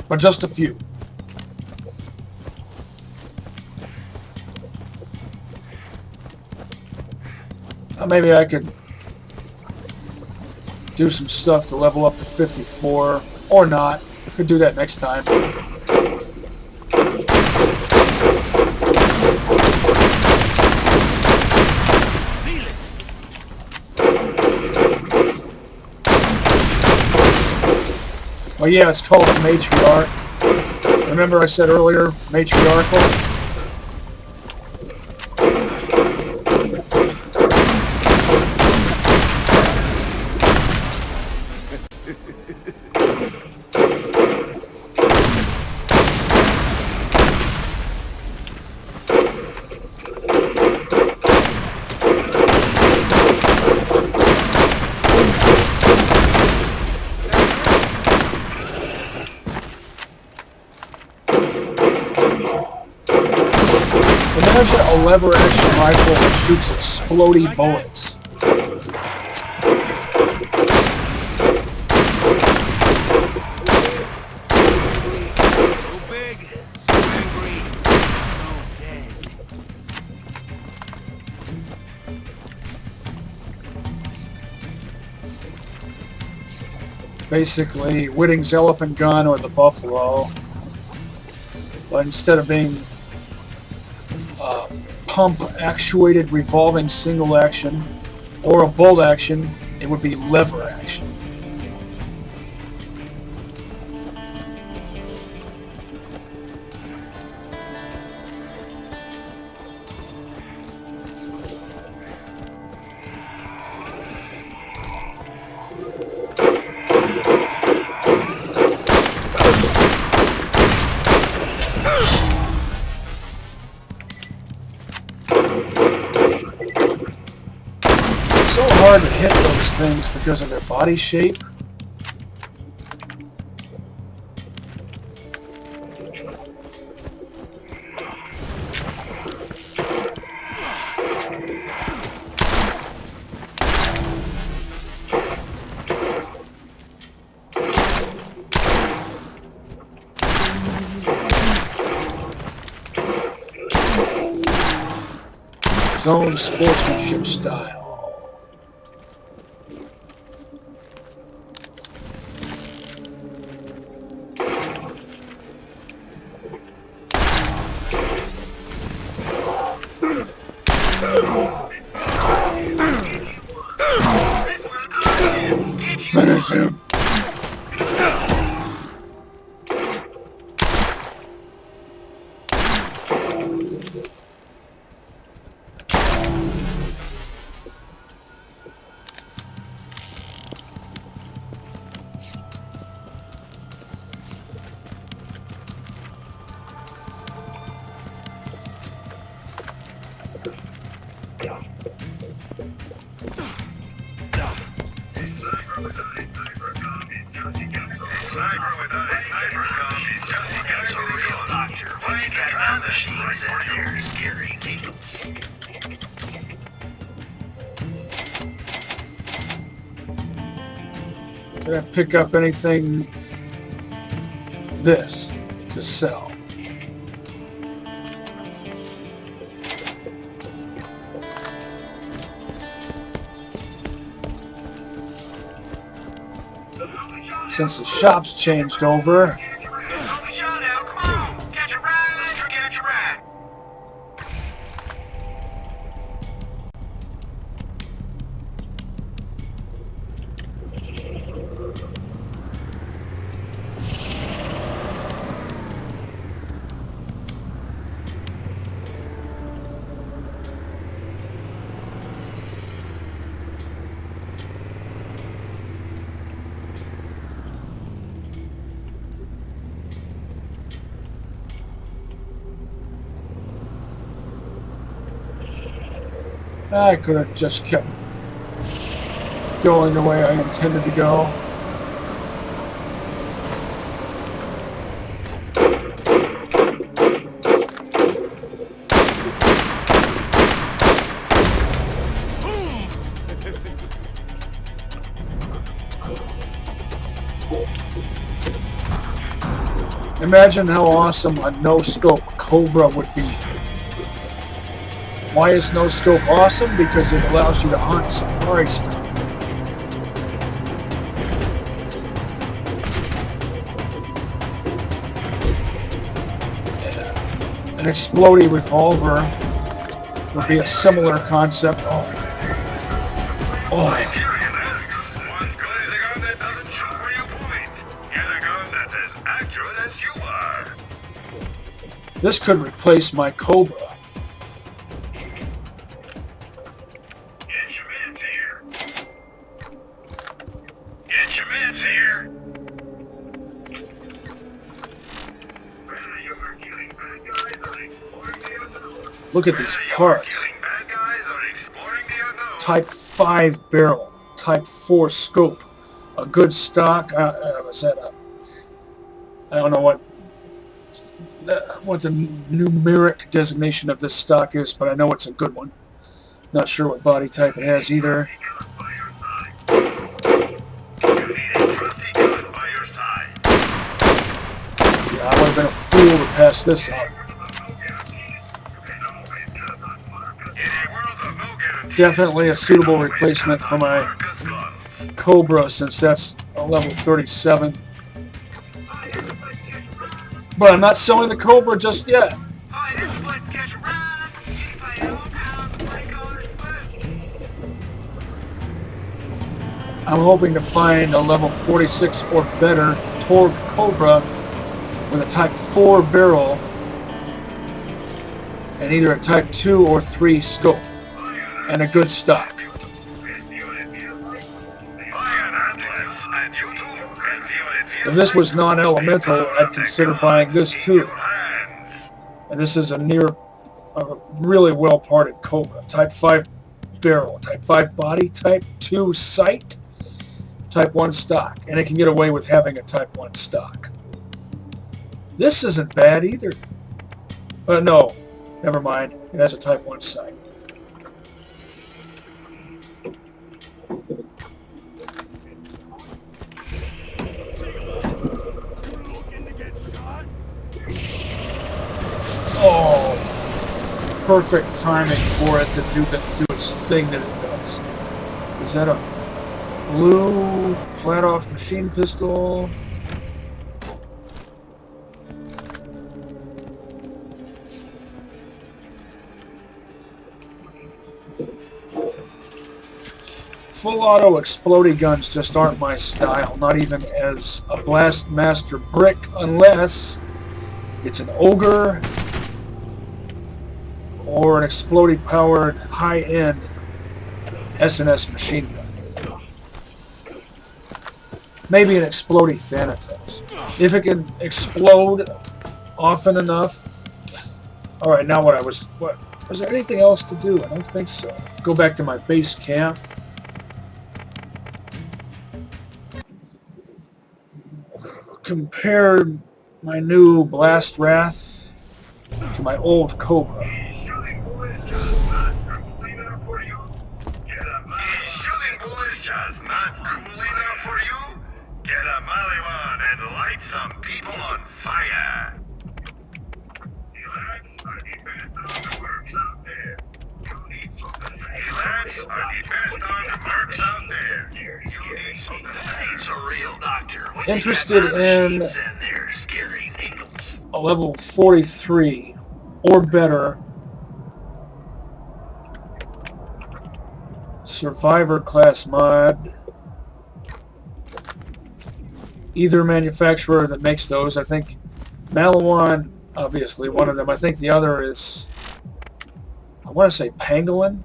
But just a few. Maybe I could do some stuff to level up to 54, or not. Could do that next time. Oh yeah, it's called a matriarch. Remember I said earlier, matriarchal? Imagine a lever action rifle that shoots exploding bullets. So big, so angry, so dead. basically Whitting's elephant gun or the buffalo, but instead of being pump actuated revolving single action or a bolt action, it would be lever action. Hard to hit those things because of their body shape. Zone sportsmanship style. Finish him. Did I pick up anything this to sell? Since the shop's changed over, I could have just kept going the way I intended to go. Imagine how awesome a no-scope Cobra would be. Why is no scope awesome? Because it allows you to hunt safari style. Yeah. An exploding revolver would be a similar concept. Oh. This could replace my Cobra. Look at these parts. Type 5 barrel, Type 4 scope, a good stock. Was that I don't know what the numeric designation of this stock is, but I know it's a good one. Not sure what body type it has either. Yeah, I would have been a fool to pass this up. Definitely a suitable replacement for my Cobra, since that's level 37. But I'm not selling the Cobra just yet. I'm hoping to find a level 46 or better Torque Cobra with a Type 4 barrel and either a Type 2 or 3 scope and a good stock. If this was non-elemental, I'd consider buying this too. And this is a really well-parted Cobra. Type 5 barrel, Type 5 body, Type 2 sight, Type 1 stock. And it can get away with having a Type 1 stock. This isn't bad either. No, never mind. It has a Type 1 sight. Oh, perfect timing for it to do its thing that it does. Is that a blue flat-off machine pistol? Full auto explodey guns just aren't my style, not even as a Blast Master brick, unless it's an ogre or an explodey powered high-end SNS machine gun. Maybe an explodey Thanatos. If it can explode often enough. Alright, now was there anything else to do? I don't think so. Go back to my base camp. Compare my new Blast Wrath to my old Cobra. Some people on fire. Lads are the best armed mercs out there. You need something. He's a real doctor. Interested in a level 43 or better Survivor class mod. Either manufacturer that makes those. I think Malawan, obviously one of them. I think the other is, I want to say Pangolin.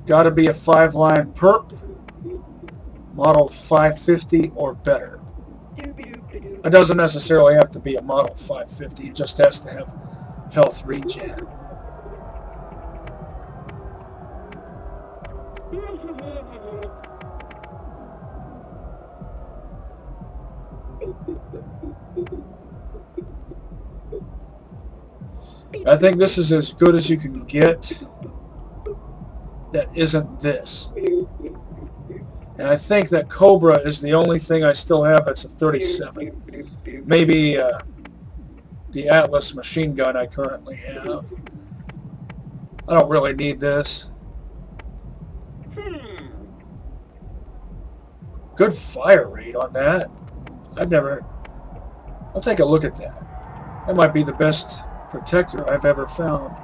Got to be a 5-line perp, model 550 or better. It doesn't necessarily have to be a model 550. It just has to have health regen. I think this is as good as you can get that isn't this. And I think that Cobra is the only thing I still have that's a 37. Maybe the Atlas machine gun I currently have. I don't really need this. Good fire rate on that. I'll take a look at that. That might be the best protector I've ever found.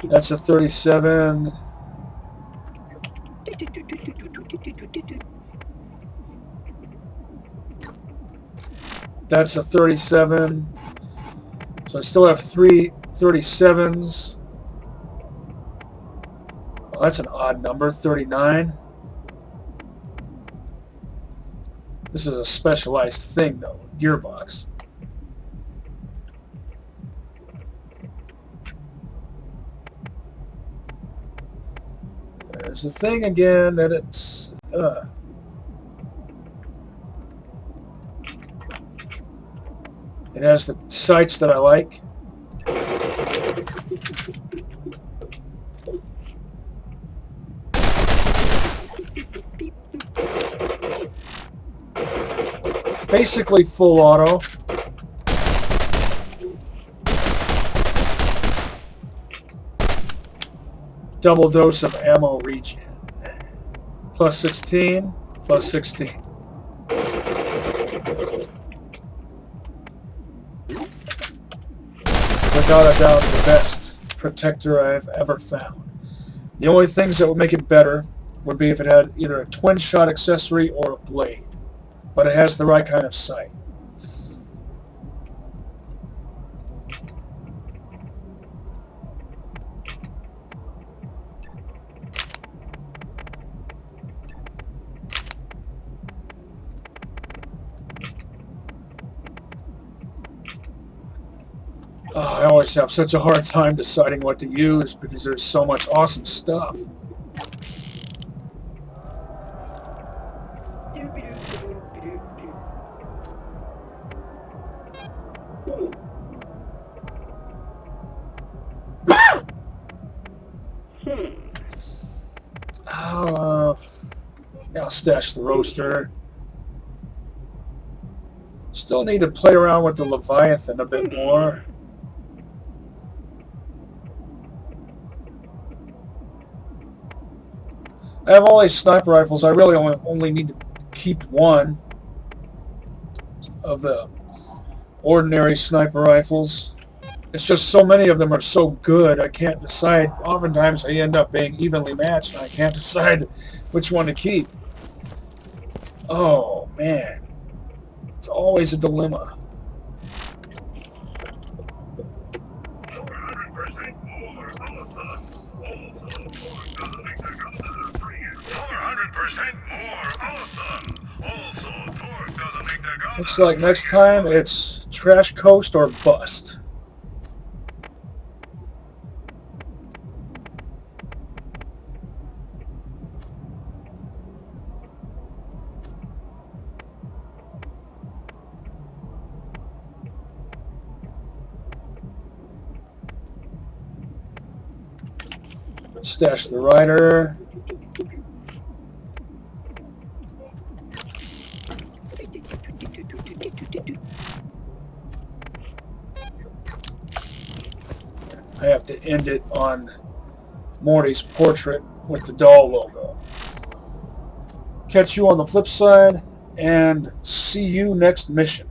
That's a 37. That's a 37. So I still have 3 37s. Well, that's an odd number, 39. This is a specialized thing, though, gearbox. There's the thing again that it's... It has the sights that I like. Basically full auto. double dose of ammo regen. Plus 16, plus 16. Without a doubt, the best protector I've ever found. The only things that would make it better would be if it had either a twin shot accessory or a blade, but it has the right kind of sight. Oh, I always have such a hard time deciding what to use because there's so much awesome stuff. I'll stash the roaster. Still need to play around with the Leviathan a bit more. I have all these sniper rifles. I really only need to keep one of the ordinary sniper rifles. It's just so many of them are so good, I can't decide. Oftentimes I end up being evenly matched, and I can't decide which one to keep. Oh, man. It's always a dilemma. 400% more awesome. Also, torque doesn't make the gun. Looks like next time it's Trash Coast or Bust. Stash the rider. I have to end it on Morty's portrait with the doll logo. Catch you on the flip side, and see you next mission.